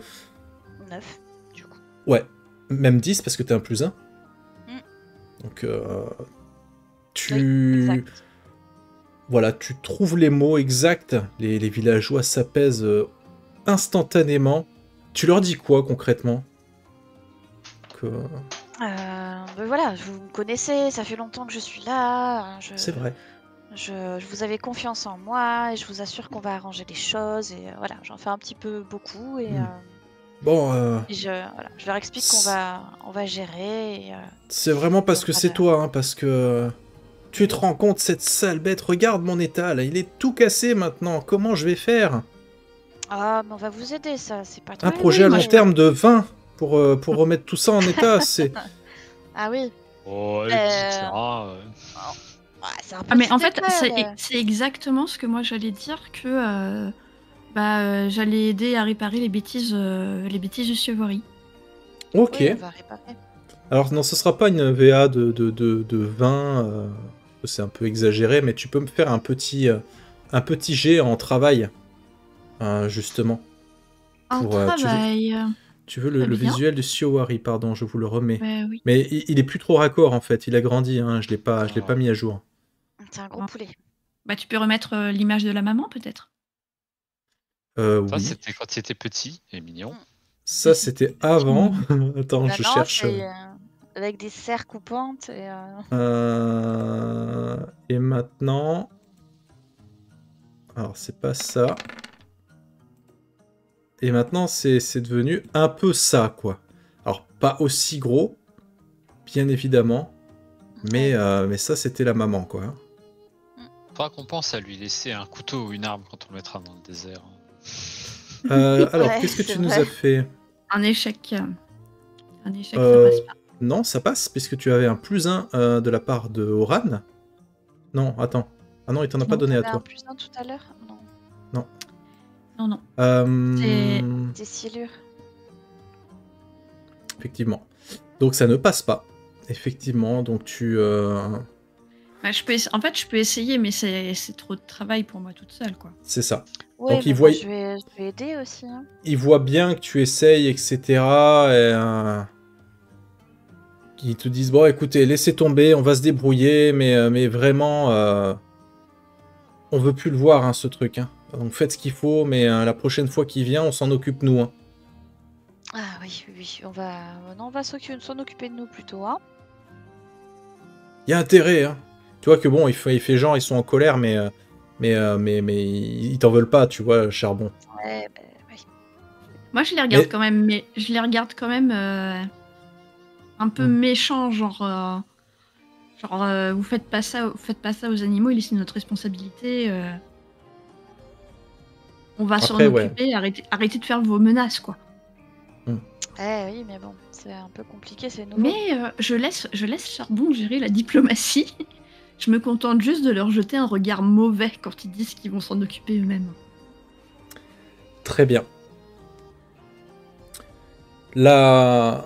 du coup. Ouais, même 10 parce que t'as un +1. Donc... Oui, voilà, tu trouves les mots exacts, les villageois s'apaisent instantanément. Tu leur dis quoi concrètement? Voilà, vous me connaissez, ça fait longtemps que je suis là. C'est vrai. Je vous avais confiance en moi et je vous assure qu'on va arranger les choses. Et voilà, j'en fais un petit peu beaucoup. Et, je leur explique qu'on va gérer. C'est vraiment parce que c'est toi, hein, parce que... Tu te rends compte, cette sale bête, regarde mon étal, il est tout cassé maintenant, comment je vais faire? Ah, mais on va vous aider, ça, c'est pas trop... Un projet à long terme de 20 pour remettre tout ça en état, c'est... Ah oui. Oh, c'est un peu mais en fait, c'est exactement ce que moi j'allais dire, que j'allais aider à réparer les bêtises du Chivalry. Ok. Oui, on va réparer. Alors non, ce sera pas une VA de 20... c'est un peu exagéré, mais tu peux me faire un petit jet en travail, justement. En travail. Tu veux le visuel du Siowari, pardon, je vous le remets. Oui. Mais il est plus trop raccord en fait, il a grandi, hein, je l'ai pas mis à jour. C'est un gros poulet. Bah tu peux remettre l'image de la maman peut-être. Ça oui. c'était quand il était petit et mignon. Ça c'était avant. Attends, je cherche. Avec des serres coupantes et maintenant... Alors, c'est pas ça. Et maintenant, c'est devenu un peu ça, quoi. Alors, pas aussi gros, bien évidemment. Mais ça, c'était la maman, quoi. Faudra qu'on pense à lui laisser un couteau ou une arme quand on le mettra dans le désert. Alors, qu'est-ce que tu nous as fait? Un échec. Un échec, ça passe pas. Non, ça passe, puisque tu avais un +1 de la part de Oran. Non, attends. Ah non, il t'en a pas donné à T'avais un toi. +1 tout à l'heure? Non. Non. Des silures. Effectivement. Donc ça ne passe pas. Effectivement, donc tu... Bah, en fait, je peux essayer, mais c'est trop de travail pour moi toute seule, quoi. C'est ça. Ouais, Donc, mais il moi, voit- je vais aider aussi. Hein. Il voit bien que tu essayes, etc. Et, qu'ils te disent, bon, écoutez, laissez tomber, on va se débrouiller, mais vraiment, on veut plus le voir, hein, ce truc. Hein. Donc faites ce qu'il faut, mais la prochaine fois qu'il vient, on s'en occupe, nous. Hein. Ah oui, on va s'en occuper de nous plutôt. Hein. Il y a intérêt, hein. Tu vois que bon, il fait genre, ils sont en colère, mais ils t'en veulent pas, tu vois, Charbon. Ouais, oui. Moi, je les regarde quand même, mais je les regarde quand même un peu méchants, genre vous faites pas ça aux animaux, il est c'est notre responsabilité. On va s'en occuper, arrêtez de faire vos menaces, quoi. Oui, mais bon, c'est un peu compliqué, c'est nouveau. Mais je laisse Charbon gérer la diplomatie. Je me contente juste de leur jeter un regard mauvais quand ils disent qu'ils vont s'en occuper eux-mêmes. Très bien. La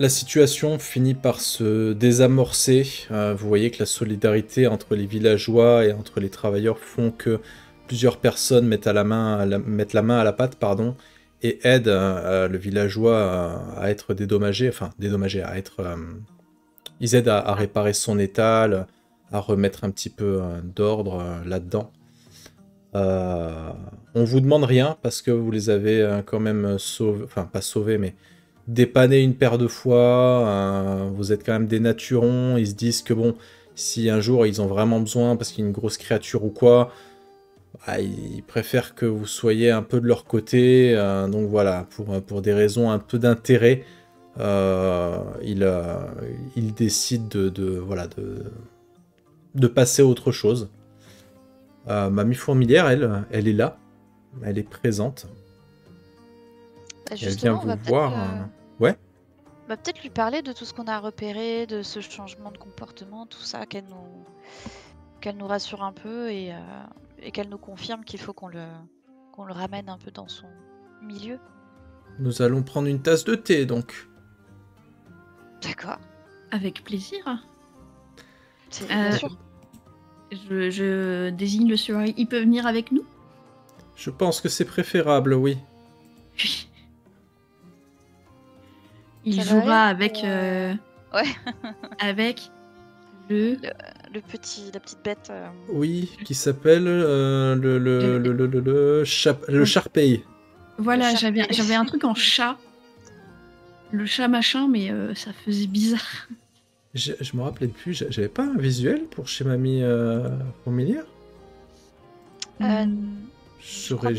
situation finit par se désamorcer. Vous voyez que la solidarité entre les villageois et entre les travailleurs font que plusieurs personnes mettent la main à la pâte, et aident le villageois à être dédommagé, ils aident à réparer son étal, à remettre un petit peu d'ordre là-dedans. On vous demande rien parce que vous les avez quand même sauvés, enfin pas sauvés, mais dépanner une paire de fois, vous êtes quand même des naturons, ils se disent que bon, si un jour ils ont vraiment besoin parce qu'il y a une grosse créature ou quoi, ils préfèrent que vous soyez un peu de leur côté, donc voilà, pour des raisons un peu d'intérêt, ils décident de passer à autre chose. Mamie Fourmilière, elle est là, elle est présente. Elle vient vous voir. Ouais. On va peut-être lui parler de tout ce qu'on a repéré, de ce changement de comportement, tout ça, qu'elle nous rassure un peu et qu'elle nous confirme qu'il faut qu'on le ramène un peu dans son milieu. Nous allons prendre une tasse de thé, donc. D'accord. Avec plaisir. Bien sûr. Je désigne le Surari. Il peut venir avec nous? Je pense que c'est préférable, oui. Il jouera avec... Ouais. avec la petite bête. Oui, qui s'appelle le Sharpei. Voilà, j'avais un truc en chat. Le chat machin, mais ça faisait bizarre. Je me rappelais plus, j'avais pas un visuel pour chez Mamie Fourmilière. J'aurais...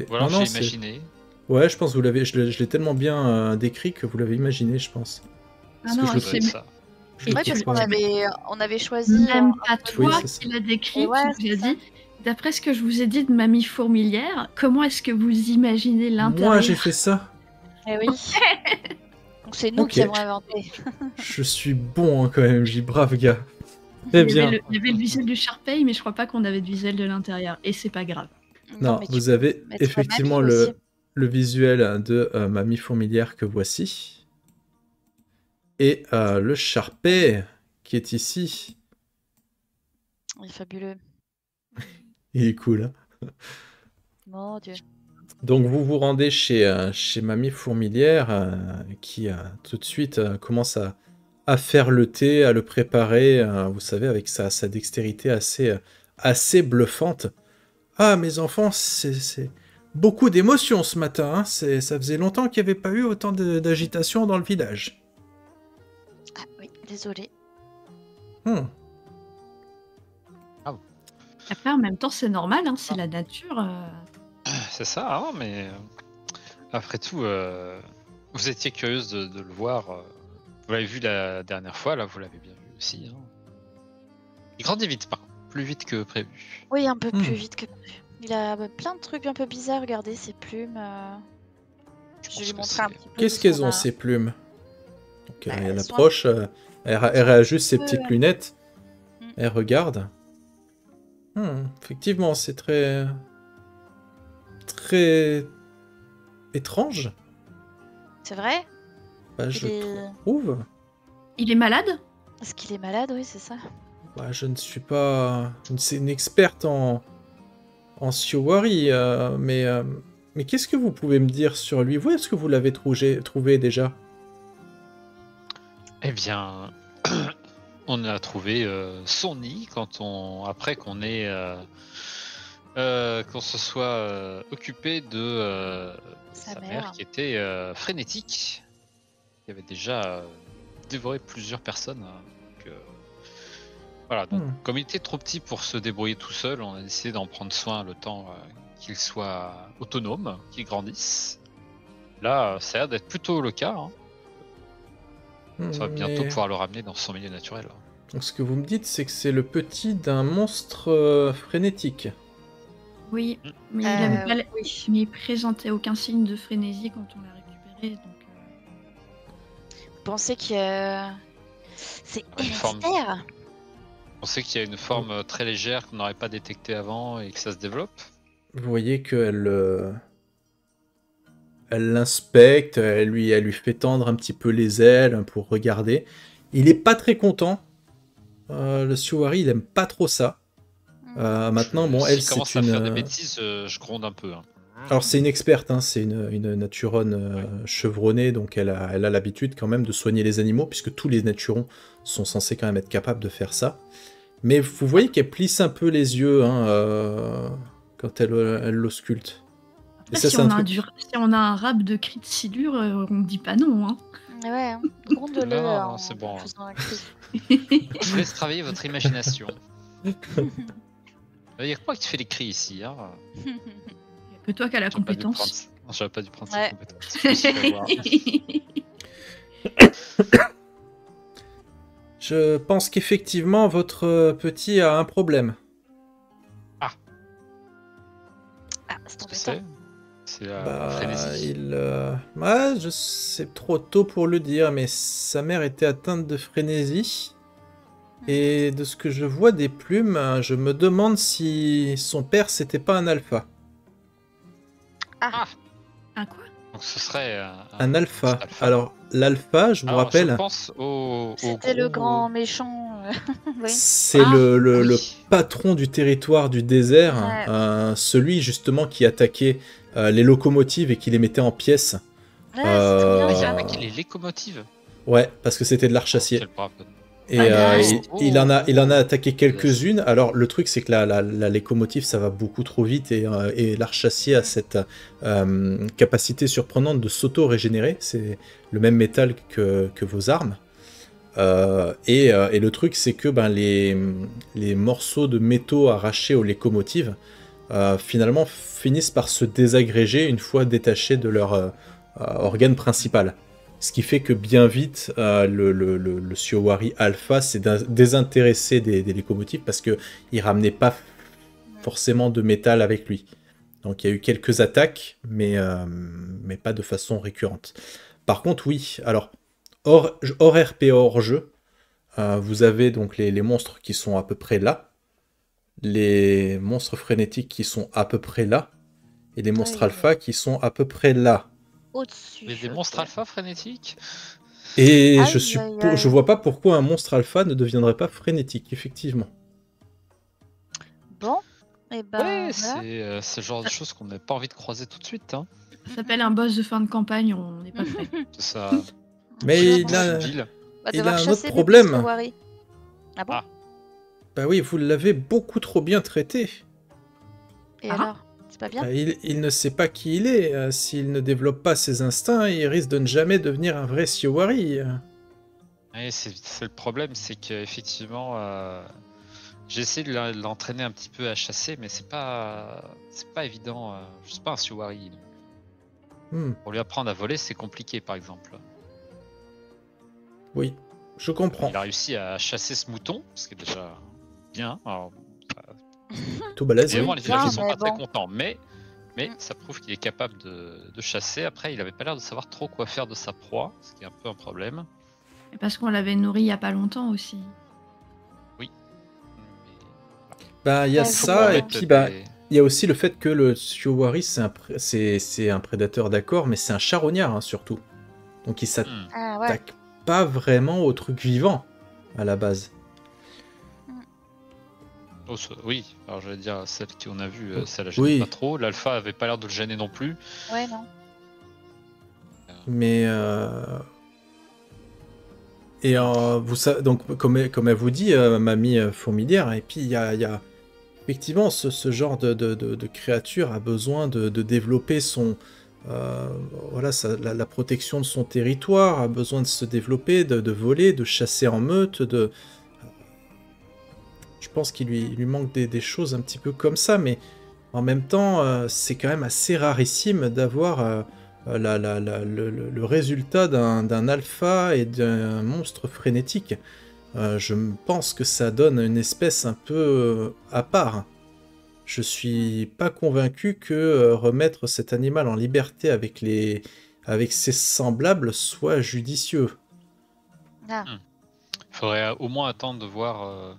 Voilà, j'ai imaginé. Ouais, je pense que je l'ai tellement bien décrit que vous l'avez imaginé, je pense. Parce que c'est ça. Parce qu'on avait choisi... Même pas toi qui l'a décrit, qui nous a dit... D'après ce que je vous ai dit de Mamie Fourmilière, comment est-ce que vous imaginez l'intérieur? Moi, j'ai fait ça. Eh oui. Donc c'est nous qui avons inventé. Je suis bon hein, quand même, j'ai brave gars. Très bien. Il y avait le visuel du Sharpei, mais je crois pas qu'on avait de visuel de l'intérieur, et c'est pas grave. Non, vous avez effectivement le visuel de Mamie Fourmilière que voici. Et le Sharpei qui est ici. Il est fabuleux. Il est cool. Hein. Mon Dieu. Donc vous vous rendez chez Mamie Fourmilière qui tout de suite commence à faire le thé, à le préparer, vous savez, avec sa dextérité assez bluffante. Ah, mes enfants, c'est beaucoup d'émotions ce matin. Hein. Ça faisait longtemps qu'il n'y avait pas eu autant d'agitation dans le village. Ah oui, désolé. Après, en même temps, c'est normal, hein, c'est la nature. C'est ça, hein, mais après tout, vous étiez curieuse de le voir. Vous l'avez vu la dernière fois, là, vous l'avez bien vu aussi. Hein. Il grandit vite, plus vite que prévu. Oui, un peu plus vite que prévu. Il a plein de trucs un peu bizarres, regardez ses plumes. Je lui montrer un petit peu. Qu'est-ce tout qu'elles ce qu'on ont a. ces plumes? Donc, Bah, elle elles sont approche, elle réajuste ses petites lunettes, Mm. elle regarde. Effectivement, c'est très... très... étrange. C'est vrai? Bah, je Il est- trouve. Il est malade? Est-ce qu'il est malade? Oui, c'est ça. Bah, je ne suis pas une experte en Shiowari, mais qu'est-ce que vous pouvez me dire sur lui? Où est-ce que vous l'avez trouvé déjà? Eh bien, on a trouvé son nid après qu'on ait qu'on se soit occupé de Sa sa mère. mère qui était frénétique, qui avait déjà dévoré plusieurs personnes. Donc, voilà, donc comme il était trop petit pour se débrouiller tout seul, on a décidé d'en prendre soin le temps qu'il soit autonome, qu'il grandisse. Là, ça a l'air d'être plutôt le cas. Hein. On va bientôt Mais- pouvoir le ramener dans son milieu naturel. Donc, ce que vous me dites, c'est que c'est le petit d'un monstre frénétique. Oui, mais il avait pas oui. mais il présentait aucun signe de frénésie quand on l'a récupéré, donc Vous pensez que c'est Une forme- héréditaire? On sait qu'il y a une forme très légère qu'on n'aurait pas détectée avant et que ça se développe. Vous voyez qu'elle elle l'inspecte, elle lui fait tendre un petit peu les ailes pour regarder. Il est pas très content. Le Shiowari, il aime pas trop ça. Maintenant, bon, elle, S'il commence c'est à faire des une... bêtises, je gronde un peu. Hein. Alors, c'est une experte, hein, c'est une naturone chevronnée, donc elle a l'habitude quand même de soigner les animaux, puisque tous les naturons sont censés quand même être capables de faire ça. Mais vous voyez qu'elle plisse un peu les yeux quand elle l'ausculte. Et ça, si c'est on, un a truc... si on a un rap de cri de silure, on dit pas non. Hein. Ouais, hein. Gronde-le. Non, en c'est bon. faisant un cri. Je vous laisse travailler votre imagination. Il y a quoi qui fait les cris ici hein Il y a que toi qui as la J'aurais pas dû compétence. prendre- J'aurais pas dû prendre Ouais. cette compétence. Je pense qu'effectivement, votre petit a un problème. Ah, c'est Qu'est-ce que embêtant. c'est la frénésie. C'est trop tôt pour le dire, mais sa mère était atteinte de frénésie. Et de ce que je vois des plumes, je me demande si son père c'était pas un alpha. Un quoi? Donc ce serait Un alpha. Alors, l'alpha, je vous Alors, rappelle, Je pense au C'était le gros- grand méchant. Oui. c'est Ah, le oui. patron du territoire du désert, Ouais. celui justement qui attaquait les locomotives et qui les mettait en pièces. Ouais, c'est trop bien Ah, il y ça. a un mec qui les locomotives. Ouais, parce que c'était de l'archacier. Quel brave. Et Ouais. il en a attaqué quelques-unes. Alors le truc c'est que la locomotive ça va beaucoup trop vite et l'archacier a cette capacité surprenante de s'auto-régénérer. C'est le même métal que vos armes. Et le truc c'est que les morceaux de métaux arrachés aux locomotives finalement finissent par se désagréger une fois détachés de leur organe principal. Ce qui fait que bien vite, le Shiowari Alpha s'est désintéressé des locomotives parce qu'il ramenait pas forcément de métal avec lui. Donc il y a eu quelques attaques, mais pas de façon récurrente. Par contre, oui, alors, hors RP, hors jeu, vous avez donc les monstres qui sont à peu près là, les monstres frénétiques qui sont à peu près là, et les monstres Oui. alpha qui sont à peu près là. Au-dessus. Il y a des ok. monstres alpha frénétiques. Et Aïe, je aïe, aïe. vois pas pourquoi un monstre alpha ne deviendrait pas frénétique, effectivement. Bon, et ben Ouais, voilà. c'est le genre de choses qu'on n'a pas envie de croiser tout de suite. Hein. Ça s'appelle un boss de fin de campagne, on n'est pas prêt. C'est ça. Mais Il il a, Ville. On va il devoir a un chasser autre des problème. monstres Wari. Ah bon? Ah. bah oui, vous l'avez beaucoup trop bien traité. Et Ah. alors? C'est pas bien? Il ne sait pas qui il est. S'il ne développe pas ses instincts, il risque de ne jamais devenir un vrai Shiowari. Ouais, c'est le problème, c'est qu'effectivement, j'ai essayé de l'entraîner un petit peu à chasser, mais c'est pas évident. Je suis pas un Shiowari. Pour lui apprendre à voler, c'est compliqué, par exemple. Oui, je comprends. Il a réussi à chasser ce mouton, ce qui est déjà bien. Alors, Tout balèze. évidemment, les bien, villageois sont mais pas très bon. contents, mais Mais ça prouve qu'il est capable de chasser. Après, il avait pas l'air de savoir trop quoi faire de sa proie, ce qui est un peu un problème. Et parce qu'on l'avait nourri il y a pas longtemps aussi. Mais Bah, il y a Ouais, ça, et faut puis bah, il y a aussi le fait que le Shiowari, c'est un prédateur, d'accord, mais c'est un charognard, hein, surtout. Donc il s'attaque Ah ouais. pas vraiment aux trucs vivants, à la base. Oui, alors j'allais dire, celle qu'on a vue, ça la Oui. gênait pas trop. L'alpha avait pas l'air de le gêner non plus. Ouais, non. Mais et vous savez, donc comme elle vous dit, mamie fourmilière, et puis il y a effectivement ce genre de créature a besoin de développer son voilà la protection de son territoire, a besoin de se développer, de voler, de chasser en meute, je pense qu'il lui manque des choses un petit peu comme ça, mais en même temps, c'est quand même assez rarissime d'avoir le résultat d'un alpha et d'un monstre frénétique. Je pense que ça donne une espèce un peu à part. Je suis pas convaincu que remettre cet animal en liberté avec ses semblables soit judicieux. Ah. Faudrait au moins attendre de voir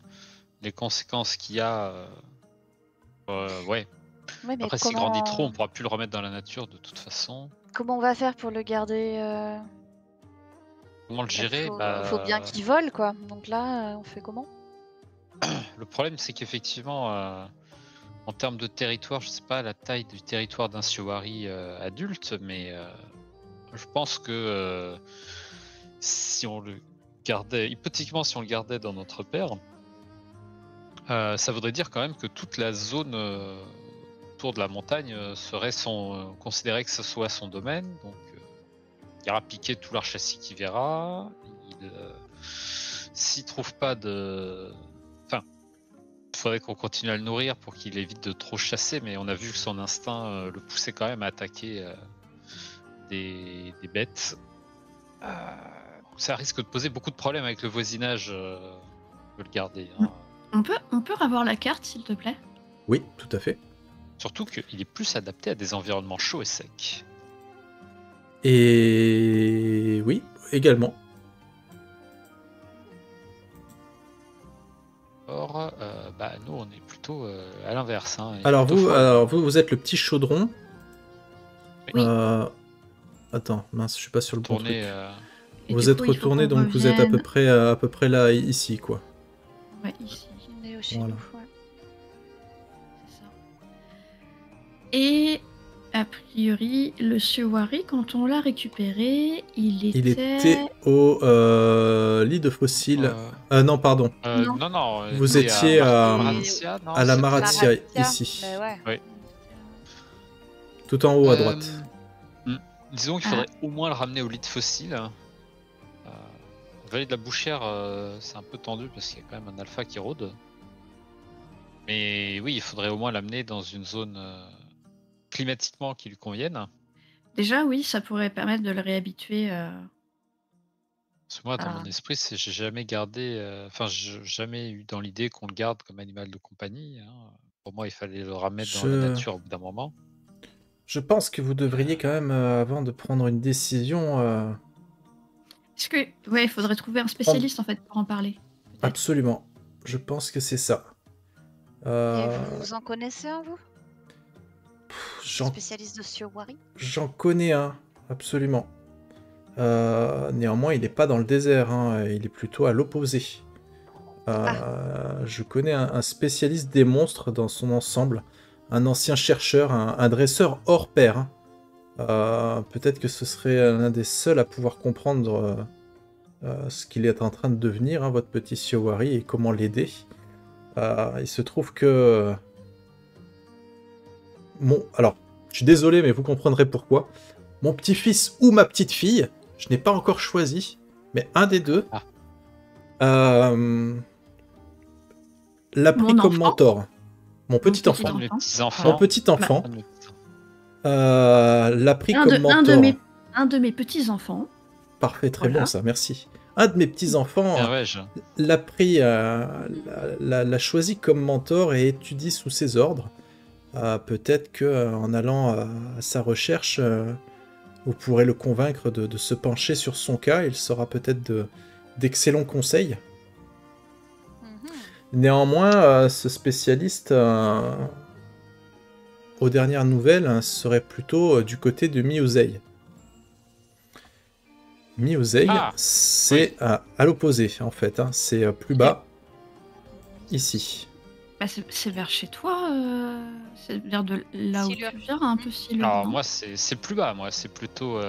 les conséquences qu'il y a. Ouais. Ouais, mais Après, s'il grandit trop, on pourra plus le remettre dans la nature de toute façon. comment on va faire pour le garder Comment le gérer? Faut bien qu'il vole, quoi. Donc là, on fait comment? Le problème, c'est qu'effectivement, en termes de territoire, je sais pas la taille du territoire d'un Shiowari adulte, mais je pense que si on le gardait, hypothétiquement, si on le gardait dans notre père, ça voudrait dire quand même que toute la zone autour de la montagne serait considérée que ce soit son domaine. Donc, il ira piquer tout leur châssis qu'il verra. S'il trouve pas de... Enfin, il faudrait qu'on continue à le nourrir pour qu'il évite de trop chasser, mais on a vu que son instinct le poussait quand même à attaquer des bêtes. Ça risque de poser beaucoup de problèmes avec le voisinage de le garder. Hein. On peut revoir la carte, s'il te plaît? Oui, tout à fait. Surtout qu'il est plus adapté à des environnements chauds et secs. Et oui, également. Or, nous, on est plutôt à l'inverse. Hein, Alors vous êtes le petit chaudron. Oui. Attends, mince, je suis pas sur le bon truc. Et Vous du êtes coup, il faut retourné, qu'on donc vous êtes à peu près là, ici, quoi. Ouais, ici. On est chez Voilà. nous, ouais. C'est ça. Et a priori, le Shiowari, quand on l'a récupéré, il était au lit de fossiles. Non, pardon. Non. Vous étiez Maratia, non, à la c'était- Maratia, Maratia, ici. mais ouais. Oui. Tout en haut à droite. Disons qu'il faudrait au moins le ramener au lit de fossiles. Vallée de la Bouchère, c'est un peu tendu parce qu'il y a quand même un alpha qui rôde. Mais oui, il faudrait au moins l'amener dans une zone climatiquement qui lui convienne. Déjà, oui, ça pourrait permettre de le réhabituer. Parce que moi, dans mon esprit, j'ai jamais gardé. J'ai jamais eu dans l'idée qu'on le garde comme animal de compagnie. Hein. Pour moi, il fallait le remettre dans la nature au bout d'un moment. Je pense que vous devriez quand même, avant de prendre une décision... Est-ce que... Ouais, il faudrait trouver un spécialiste, en fait, pour en parler. peut-être. Absolument. Je pense que c'est ça. Et vous en connaissez un, vous? Spécialiste de Shiowari? J'en connais un, absolument. Néanmoins, il n'est pas dans le désert, hein, il est plutôt à l'opposé. Je connais un spécialiste des monstres dans son ensemble, un ancien chercheur, un dresseur hors pair. Hein. Peut-être que ce serait l'un des seuls à pouvoir comprendre ce qu'il est en train de devenir, hein, votre petit Shiowari, et comment l'aider. Il se trouve que... Alors, je suis désolé, mais vous comprendrez pourquoi. Mon petit-fils ou ma petite-fille, je n'ai pas encore choisi, mais un des deux, l'a pris comme mentor. Mon petit enfant. Mon petit enfant l'a pris comme mentor. Un de mes petits-enfants. Parfait, très bien ça, merci. Un de mes petits-enfants l'a pris, l'a choisi comme mentor et étudie sous ses ordres. peut-être que en allant à sa recherche, vous pourrez le convaincre de se pencher sur son cas. Il saura peut-être d'excellents conseils. Néanmoins, ce spécialiste, aux dernières nouvelles, serait plutôt du côté de Miuzei. Miuzei, c'est à l'opposé, en fait. C'est plus bas, ici. Bah, c'est vers chez toi, c'est vers de là où Silure. tu viens, un peu Silure, Alors non? moi c'est plus bas, moi c'est plutôt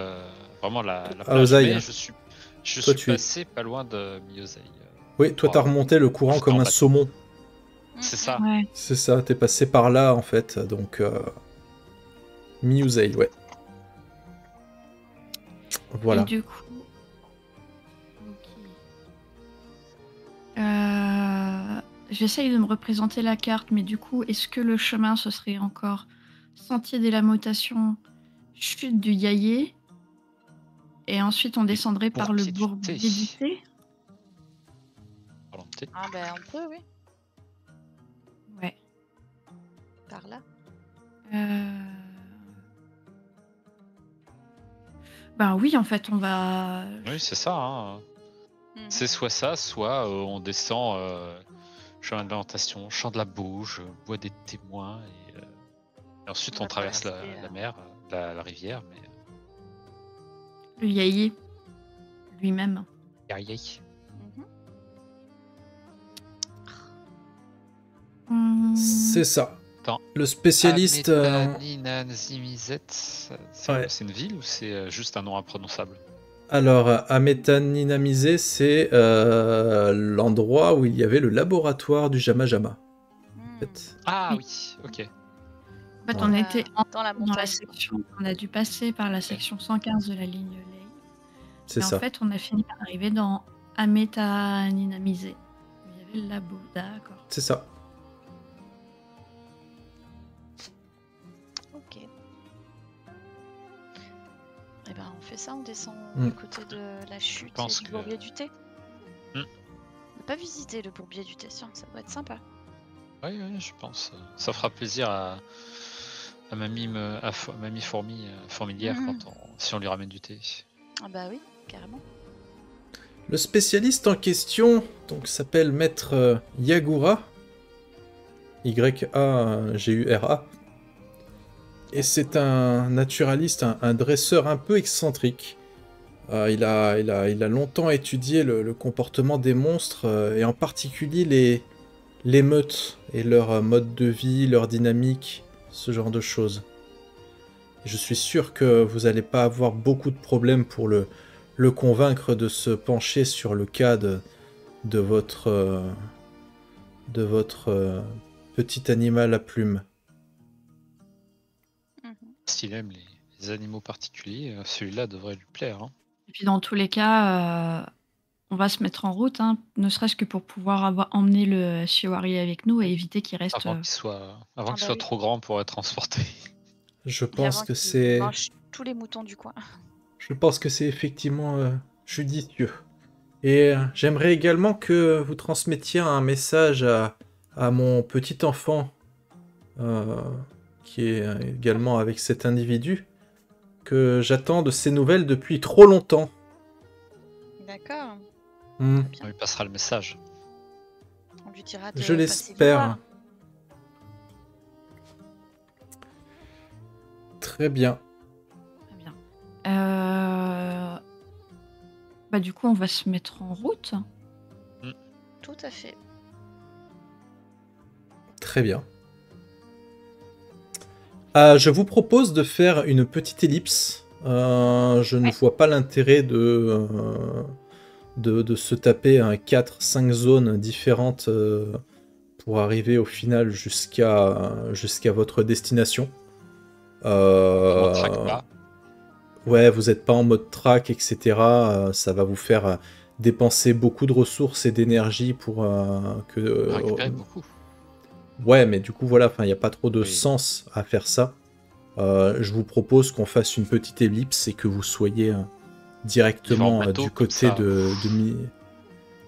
vraiment la À plage. Osaï, Mais hein. je suis Toi, tu es- passé pas loin de Miozei. Oui, toi, t'as remonté le courant comme un saumon. C'est ça. Ouais. C'est ça, t'es passé par là, en fait. Donc, Miuzei, ouais. Voilà. Et du coup... Ok. J'essaye de me représenter la carte, mais du coup, est-ce que le chemin, ce serait encore Sentier de la Mutation, Chute du Yaillé, et ensuite on descendrait par le Bourbier du Bourbier du Thé? Pardon, peut-être. Ah ben on peut, oui. Ouais. Par là. Ben oui, en fait, on va... Oui, c'est ça. Hein. C'est soit ça, soit on descend chemin de l'alimentation, champ de la Bauge, bois des témoins, et ensuite On on va traverse traverser, la mer, la rivière, mais Le Yaillé lui-même. Guerrier. C'est ça. Attends. Le spécialiste... Amétaninazimizet, Ouais. c'est une ville ou c'est juste un nom imprononçable? Alors, Amétaninamisé, c'est l'endroit où il y avait le laboratoire du Jamajama. En fait. Ah Oui. oui, ok. En fait, Ouais. on était dans la dans montagne. la section... On a dû passer par la section 115 de la ligne Lei. C'est Et ça. en fait, on a fini par arriver dans Amétaninamisé. Il y avait le labo, d'accord. C'est ça. Ok. Eh ben on fait ça, on descend Mm. du côté de la chute pense et du que- Bourbier du Thé. Mm. On n'a pas visité le Bourbier du Thé, ça doit être sympa. Oui, je pense. Ça fera plaisir à mamie, mamie fourmilière si on lui ramène du thé. Ah bah oui, carrément. Le spécialiste en question donc s'appelle Maître Yagura. Y-A-G-U-R-A. Et c'est un naturaliste, un dresseur un peu excentrique. Il a longtemps étudié le comportement des monstres, et en particulier les meutes et leur mode de vie, leur dynamique, ce genre de choses. Et je suis sûr que vous n'allez pas avoir beaucoup de problèmes pour le convaincre de se pencher sur le cas de votre petit animal à plumes. S'il aime les animaux particuliers, celui-là devrait lui plaire. Hein. Et puis dans tous les cas, on va se mettre en route, hein, ne serait-ce que pour pouvoir emmener le Shiwari avec nous et éviter qu'il reste... Avant qu'il soit oui. trop grand pour être transporté. Je Et pense avant que qu'il c'est... mange tous les moutons du coin. Je pense que c'est effectivement judicieux. Et j'aimerais également que vous transmettiez un message à mon petit enfant, qui est également avec cet individu, que j'attends de ses nouvelles depuis trop longtemps. D'accord. Hmm, On lui passera le message. On lui dira de je passer l'espère. vivre. Très bien. Très bien. Bah, du coup, on va se mettre en route. Tout à fait. Très bien. Je vous propose de faire une petite ellipse. Je ne vois pas l'intérêt de se taper 4-5 zones différentes pour arriver au final jusqu'à votre destination. On traque pas. Ouais, vous n'êtes pas en mode track, etc. Ça va vous faire dépenser beaucoup de ressources et d'énergie pour que... Récupérer beaucoup. Ouais, mais du coup, voilà, il n'y a pas trop de Oui. sens à faire ça. Je vous propose qu'on fasse une petite ellipse et que vous soyez directement Vivre en bateau, du comme côté ça. de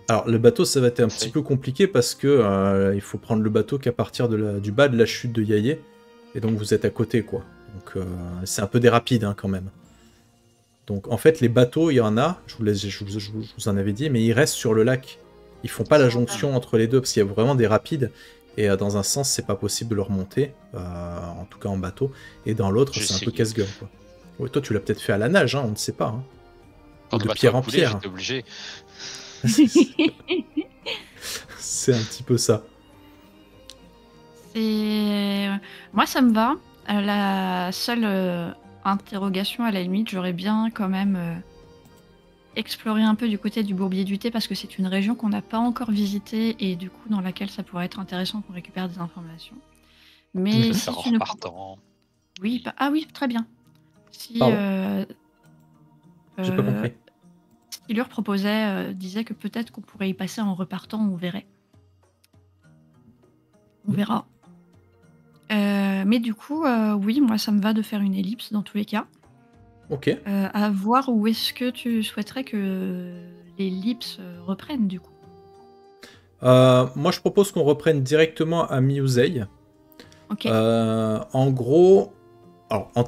Alors, le bateau, ça va être un petit peu compliqué parce que il faut prendre le bateau qu'à partir du bas de la chute de Yaillé. Et donc vous êtes à côté, quoi. Donc c'est un peu des rapides, hein, quand même. Donc en fait, les bateaux, il y en a, je vous en avais dit, mais ils restent sur le lac. Ils font pas la jonction entre les deux, parce qu'il y a vraiment des rapides. Et dans un sens, c'est pas possible de le remonter, en tout cas en bateau. Et dans l'autre, c'est un peu casse-gueule, quoi. Ouais, toi, tu l'as peut-être fait à la nage, hein, on ne sait pas. Hein. Quand De pierre en pierre. J'étais obligé. C'est un petit peu ça. Moi, ça me va. La seule interrogation, à la limite, j'aurais bien quand même explorer un peu du côté du Bourbier du Thé parce que c'est une région qu'on n'a pas encore visitée et du coup dans laquelle ça pourrait être intéressant qu'on récupère des informations. Mais si tu nous proposes... Oui, ah oui, très bien. Si j'ai pas compris. Il leur proposait, disait que peut-être qu'on pourrait y passer en repartant, on verrait. On verra. Mais du coup, oui, moi ça me va de faire une ellipse dans tous les cas. Ok. À voir où est-ce que tu souhaiterais que l'ellipse reprenne du coup. Moi je propose qu'on reprenne directement à Miuzei. Ok. En gros, alors en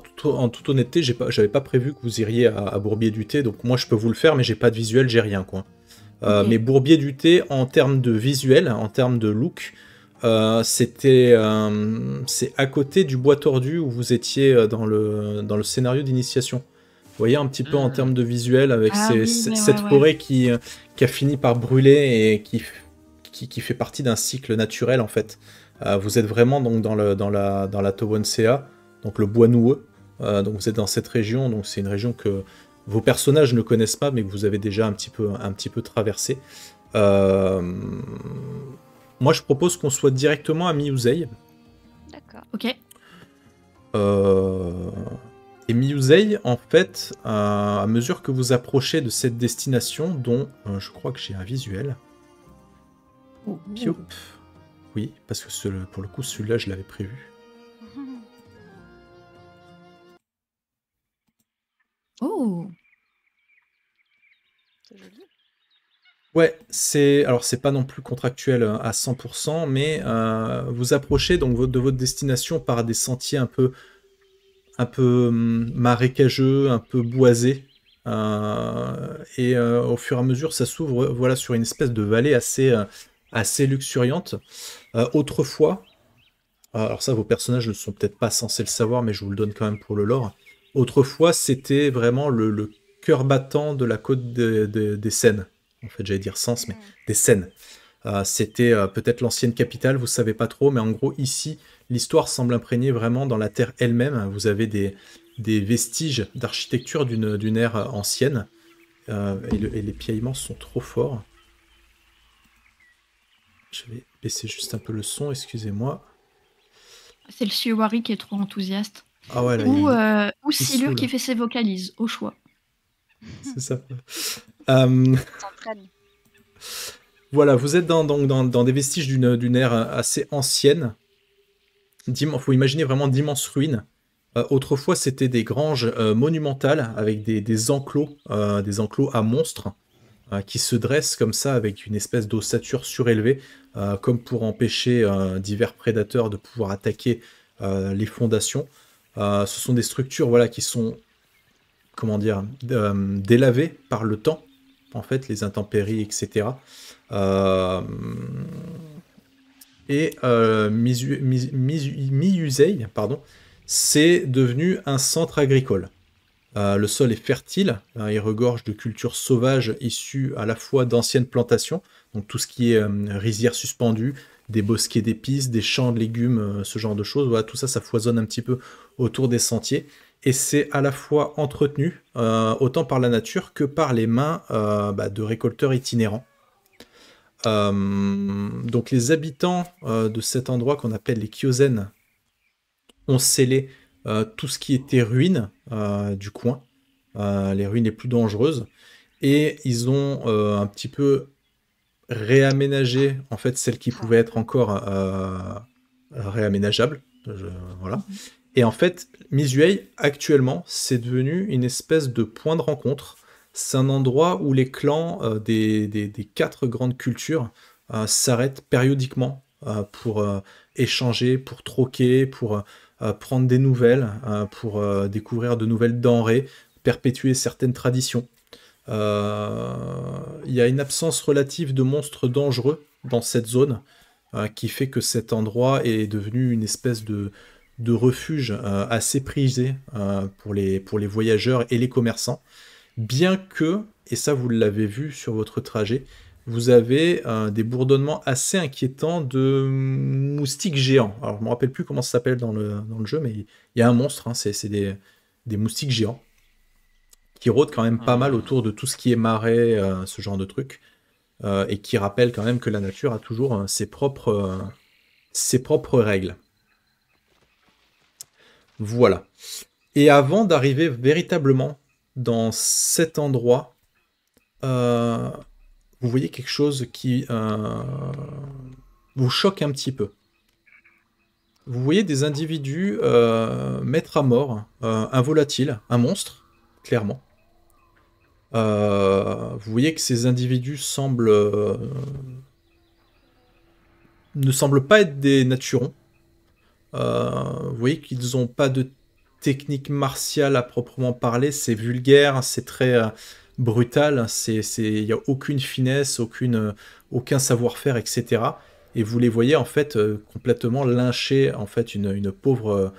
toute honnêteté, j'avais pas prévu que vous iriez à Bourbier du Thé, donc moi je peux vous le faire, mais j'ai pas de visuel, j'ai rien, quoi. Okay. Mais Bourbier du Thé, en termes de visuel, en termes de look, c'est à côté du bois tordu où vous étiez dans le scénario d'initiation. Vous voyez un petit peu en termes de visuel avec cette forêt qui a fini par brûler et qui fait partie d'un cycle naturel en fait. Vous êtes vraiment donc dans la Tobonsea, donc le bois noueux. Donc vous êtes dans cette région, donc c'est une région que vos personnages ne connaissent pas, mais que vous avez déjà un petit peu traversé. Moi, je propose qu'on soit directement à Miuzei. D'accord. Ok. Et Miuzei, en fait, à mesure que vous approchez de cette destination, dont je crois que j'ai un visuel. Piop. Oui, parce que pour le coup, celui-là, je l'avais prévu. Oh. C'est joli. Ouais, c'est pas non plus contractuel à 100%, mais vous approchez donc de votre destination par des sentiers un peu marécageux, un peu boisés, et au fur et à mesure, ça s'ouvre, voilà, sur une espèce de vallée assez luxuriante. Autrefois, alors ça, vos personnages ne sont peut-être pas censés le savoir, mais je vous le donne quand même pour le lore. Autrefois, c'était vraiment le cœur battant de la côte des Seines. En fait, j'allais dire Sens, mais des Seines. C'était peut-être l'ancienne capitale, vous savez pas trop, mais en gros, ici, l'histoire semble imprégnée vraiment dans la terre elle-même. Vous avez des vestiges d'architecture d'une ère ancienne, et les piaillements sont trop forts. Je vais baisser juste un peu le son, excusez-moi. C'est le Siwari qui est trop enthousiaste. Ah ouais, là, ou Silur qui fait ses vocalises, au choix. C'est ça. S'entraîne. Voilà, vous êtes dans des vestiges d'une ère assez ancienne. Faut imaginer vraiment d'immenses ruines. Autrefois, c'était des granges monumentales avec des enclos à monstres qui se dressent comme ça avec une espèce d'ossature surélevée, comme pour empêcher divers prédateurs de pouvoir attaquer les fondations. Ce sont des structures, voilà, qui sont, comment dire, délavées par le temps, en fait, les intempéries, etc. Miuzei, pardon, c'est devenu un centre agricole. Le sol est fertile, il regorge de cultures sauvages issues à la fois d'anciennes plantations, donc tout ce qui est rizières suspendues, des bosquets d'épices, des champs de légumes, ce genre de choses. Voilà, tout ça, ça foisonne un petit peu autour des sentiers. Et c'est à la fois entretenu, autant par la nature que par les mains de récolteurs itinérants. Donc les habitants de cet endroit qu'on appelle les Kyozen ont scellé tout ce qui était ruines du coin, les ruines les plus dangereuses, et ils ont un petit peu réaménagé en fait celles qui pouvaient être encore réaménageables. Voilà. Et en fait, Miuzei, actuellement, c'est devenu une espèce de point de rencontre. C'est un endroit où les clans des 4 grandes cultures s'arrêtent périodiquement pour échanger, pour troquer, pour prendre des nouvelles, pour découvrir de nouvelles denrées, perpétuer certaines traditions. Il y a une absence relative de monstres dangereux dans cette zone qui fait que cet endroit est devenu une espèce de refuge assez prisé pour les voyageurs et les commerçants. Bien que, et ça vous l'avez vu sur votre trajet, vous avez des bourdonnements assez inquiétants de moustiques géants. Alors je ne me rappelle plus comment ça s'appelle dans le jeu, mais il y a un monstre, hein, c'est des moustiques géants qui rôdent quand même pas mal autour de tout ce qui est marais, ce genre de trucs, et qui rappellent quand même que la nature a toujours ses propres règles. Voilà. Et avant d'arriver véritablement dans cet endroit, vous voyez quelque chose qui vous choque un petit peu. Vous voyez des individus mettre à mort un volatile, un monstre, clairement. Vous voyez que ces individus ne semblent pas être des naturons. Vous voyez qu'ils n'ont pas de technique martiale à proprement parler. C'est vulgaire, c'est très brutal. Il n'y a aucune finesse, aucun savoir-faire, etc. Et vous les voyez en fait complètement lyncher en fait une pauvre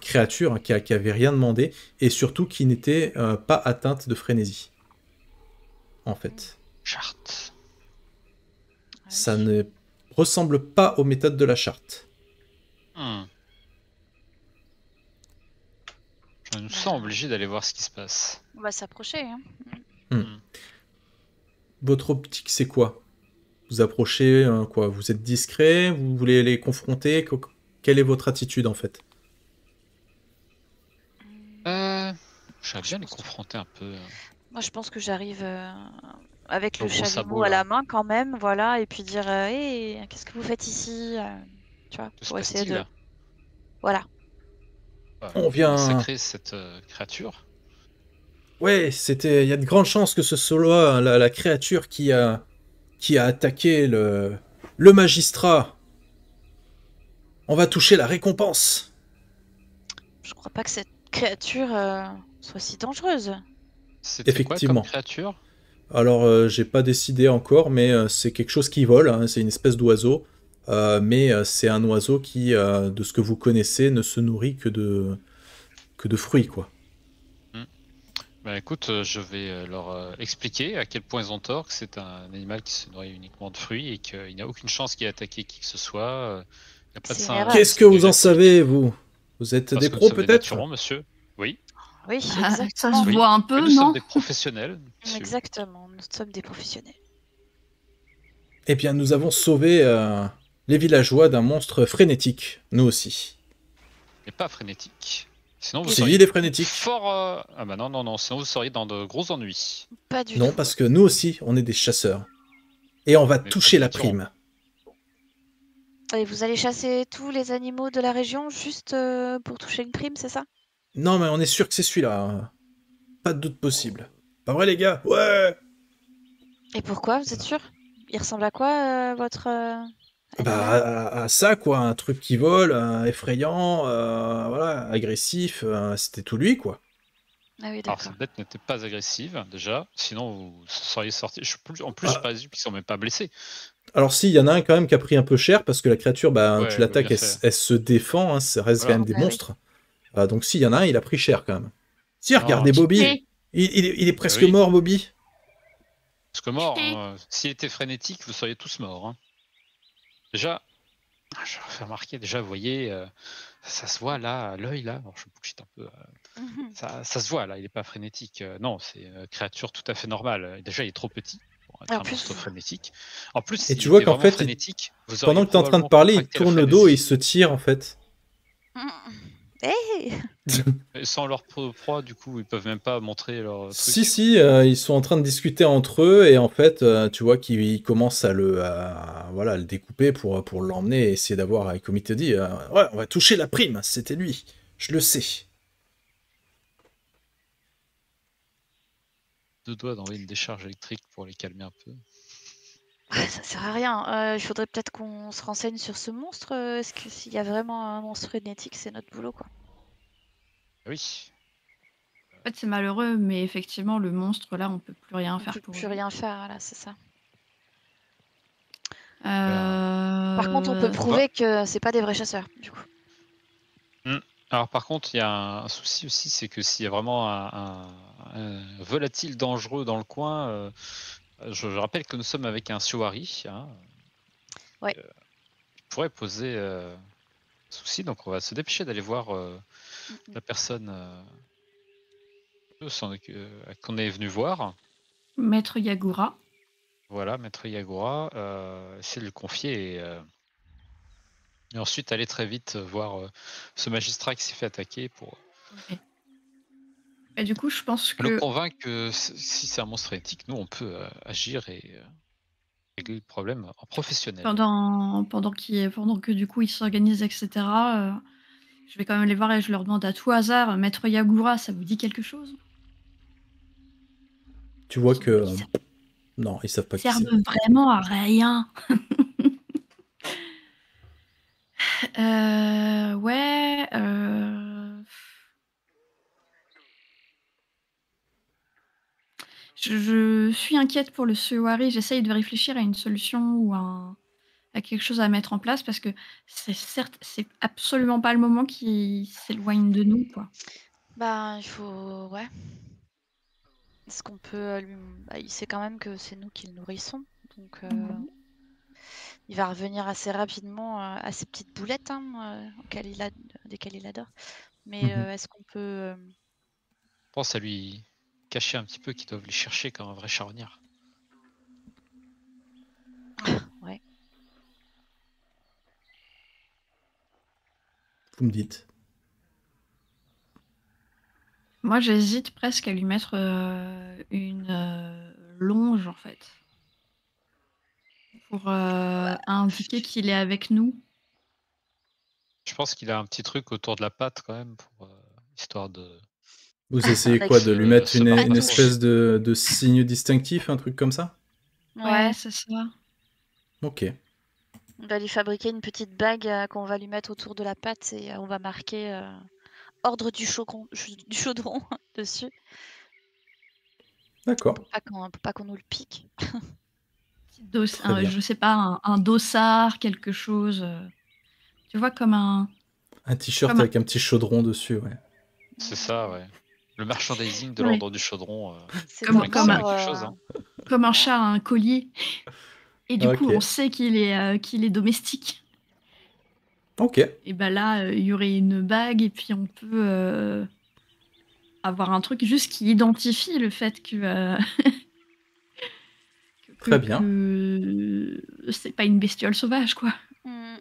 créature hein, qui avait rien demandé et surtout qui n'était pas atteinte de frénésie. En fait. Charte. Ça ne ressemble pas aux méthodes de la charte. Je nous sens obligé d'aller voir ce qui se passe. On va s'approcher. Votre optique, c'est quoi? Vous approchez, quoi? Vous êtes discret? Vous voulez les confronter? Quelle est votre attitude, en fait? J'aimerais bien les confronter un peu. Moi, je pense que j'arrive avec le Au gros chalumeau sabot, à là. la main quand même, voilà, et puis dire hey, qu'est-ce que vous faites ici tu vois, Que se pour essayer passe-t-il, de. là Voilà. On vient- massacrer cette créature. Ouais, il y a de grandes chances que ce soit la créature qui a attaqué le magistrat. On va toucher la récompense. Je crois pas que cette créature soit si dangereuse. C'était quoi Effectivement. comme créature? Alors, j'ai pas décidé encore, mais c'est quelque chose qui vole, hein, c'est une espèce d'oiseau. Mais c'est un oiseau qui, de ce que vous connaissez, ne se nourrit que de fruits, quoi. Bah écoute, je vais leur expliquer à quel point ils ont tort, que c'est un animal qui se nourrit uniquement de fruits et qu'il n'y a aucune chance qu'il ait attaqué qui que ce soit. Il y a pas de C'est sein- une erreur. Qu'est-ce que vous en génétique. savez, vous? Vous êtes Parce des que nous pros, sommes des peut-être? naturons, monsieur. Oui. Oui, Ça exactement. se Oui. voit un Mais peu, nous sommes non? des professionnels, monsieur. Exactement, nous sommes des professionnels. Eh bien, nous avons sauvé les villageois d'un monstre frénétique, nous aussi. Mais pas frénétique. Sinon vous Si, seriez il est frénétique. fort... Ah bah non, sinon vous seriez dans de gros ennuis. Pas du Non, tout. parce que nous aussi, on est des chasseurs. Et on va Mais toucher pas la des tyrans. prime. Et vous allez chasser tous les animaux de la région juste pour toucher une prime, c'est ça? Non, mais on est sûr que c'est celui-là. Hein. Pas de doute possible. Pas vrai, les gars? Ouais! Et pourquoi, vous êtes sûr? Il ressemble à quoi votre Bah, animal? à ça, quoi. Un truc qui vole, effrayant, voilà, agressif. C'était tout lui, quoi. Ah oui, Alors d'accord. cette bête n'était pas agressive, déjà. Sinon vous seriez sorti... En plus, je présume qu'ils sont même pas blessés. Alors si, il y en a un quand même qui a pris un peu cher, parce que la créature, bah, Ouais, tu bah, l'attaques, bien elle, fait. elle se défend, hein, ça reste Voilà. quand même des Bah oui. monstres. Donc si, il y en a un, il a pris cher quand même. Si, Non, regardez Bobby, Et il est presque oui. mort, Bobby. Parce que mort, s'il était frénétique, vous seriez tous morts. Hein. Déjà, je vais faire remarquer, déjà, vous voyez, ça se voit là, à l'œil là. Alors je bullshit un peu. Ça se voit là, il est pas frénétique. Non, c'est une créature tout à fait normale. Déjà, il est trop petit pour être En un plus, monstre vous- frénétique. En plus, Et s'il tu vois était qu'en vraiment fait, frénétique, vous pendant auriez que t'es en train de probablement parler, il contracté la tourne le dos et il frénésie. se tire en fait. Hey Et sans leur proie, du coup, ils peuvent même pas montrer leur truc. Si, ils sont en train de discuter entre eux et en fait, tu vois qu'ils commencent à voilà, le découper pour l'emmener et essayer d'avoir, comme il te dit, ouais, on va toucher la prime, c'était lui, je le sais. Deux doigts d'envoyer une décharge électrique pour les calmer un peu. Ça sert à rien. Il faudrait peut-être qu'on se renseigne sur ce monstre. Est-ce que s'il y a vraiment un monstre frénétique, c'est notre boulot, quoi. Oui. En fait, c'est malheureux, mais effectivement, le monstre, là, on peut plus rien On faire peut pour plus lui. rien faire, voilà, c'est ça. Euh... Par contre, on peut va- prouver que c'est pas des vrais chasseurs, du coup. Alors par contre, il y a un souci aussi, c'est que s'il y a vraiment un volatile dangereux dans le coin, je rappelle que nous sommes avec un Siwari, hein, Ouais. qui pourrait poser souci, donc on va se dépêcher d'aller voir la personne qu'on est venu voir. Maître Yagura. Voilà, Maître Yagura, essayer de le confier et ensuite aller très vite voir ce magistrat qui s'est fait attaquer pour Ok. Et du coup, je pense le que convaincre que si c'est un monstre éthique, nous on peut agir et régler le problème en professionnel. pendant que du coup, ils s'organisent, etc., je vais quand même les voir et je leur demande à tout hasard, Maître Yagura, ça vous dit quelque chose? Tu vois Ils que... ils Non, ils savent pas qui servent c'est. vraiment à rien. Ouais, je suis inquiète pour le Sewari. J'essaye de réfléchir à une solution ou à quelque chose à mettre en place parce que c'est absolument pas le moment qui s'éloigne de nous, quoi. Bah, il faut... Ouais. Est-ce qu'on peut lui... Bah, il sait quand même que c'est nous qui le nourrissons. Donc, il va revenir assez rapidement à ses petites boulettes, hein, desquelles il adore. Mais est-ce qu'on peut... Pense à lui cacher un petit peu qu'ils doivent les chercher comme un vrai charognard. Ouais. Vous me dites. Moi, j'hésite presque à lui mettre une longe, en fait, pour indiquer qu'il est avec nous. Je pense qu'il a un petit truc autour de la patte quand même, pour histoire de Vous essayez Avec- quoi, de lui mettre se une mordre la espèce bouche. de signe distinctif, un truc comme ça? Ouais, c'est ça. Ok. On va lui fabriquer une petite bague qu'on va lui mettre autour de la patte et on va marquer ordre du chaudron dessus D'accord. pour pas qu'on nous le pique. Très bien. Je sais pas, un dossard, quelque chose. Tu vois, comme un. Un t-shirt Comme un- avec un petit chaudron dessus, ouais. C'est ça, ouais. Le merchandising de Ouais. l'ordre du chaudron. C'est Comme- un comme ordre, quelque chose, hein. Comme un chat a un collier. Et du coup, Ok. on sait qu'il est domestique. Ok. Et ben là, il y aurait une bague et puis on peut avoir un truc juste qui identifie le fait que, Très bien. que c'est pas une bestiole sauvage, quoi. Mm.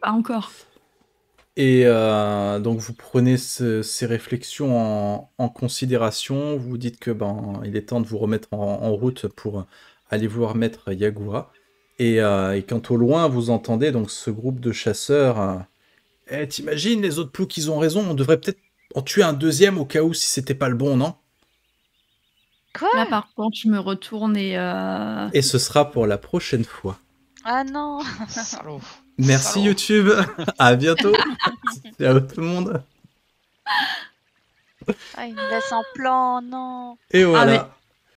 Pas encore. Et donc vous prenez ces réflexions en considération, vous dites que il est temps de vous remettre en route pour aller voir Maître Yagura. Et quant au loin, vous entendez donc ce groupe de chasseurs. T'imagines, les autres ploucs, ils ont raison, on devrait peut-être en tuer un deuxième au cas où si c'était pas le bon, non? Quoi? Là, par contre, je me retourne et Et ce sera pour la prochaine fois. Ah non. Salaud. Merci Salaud. YouTube, à bientôt. Ciao tout le monde. Ah, il me laisse en plan, non. Et voilà. mais-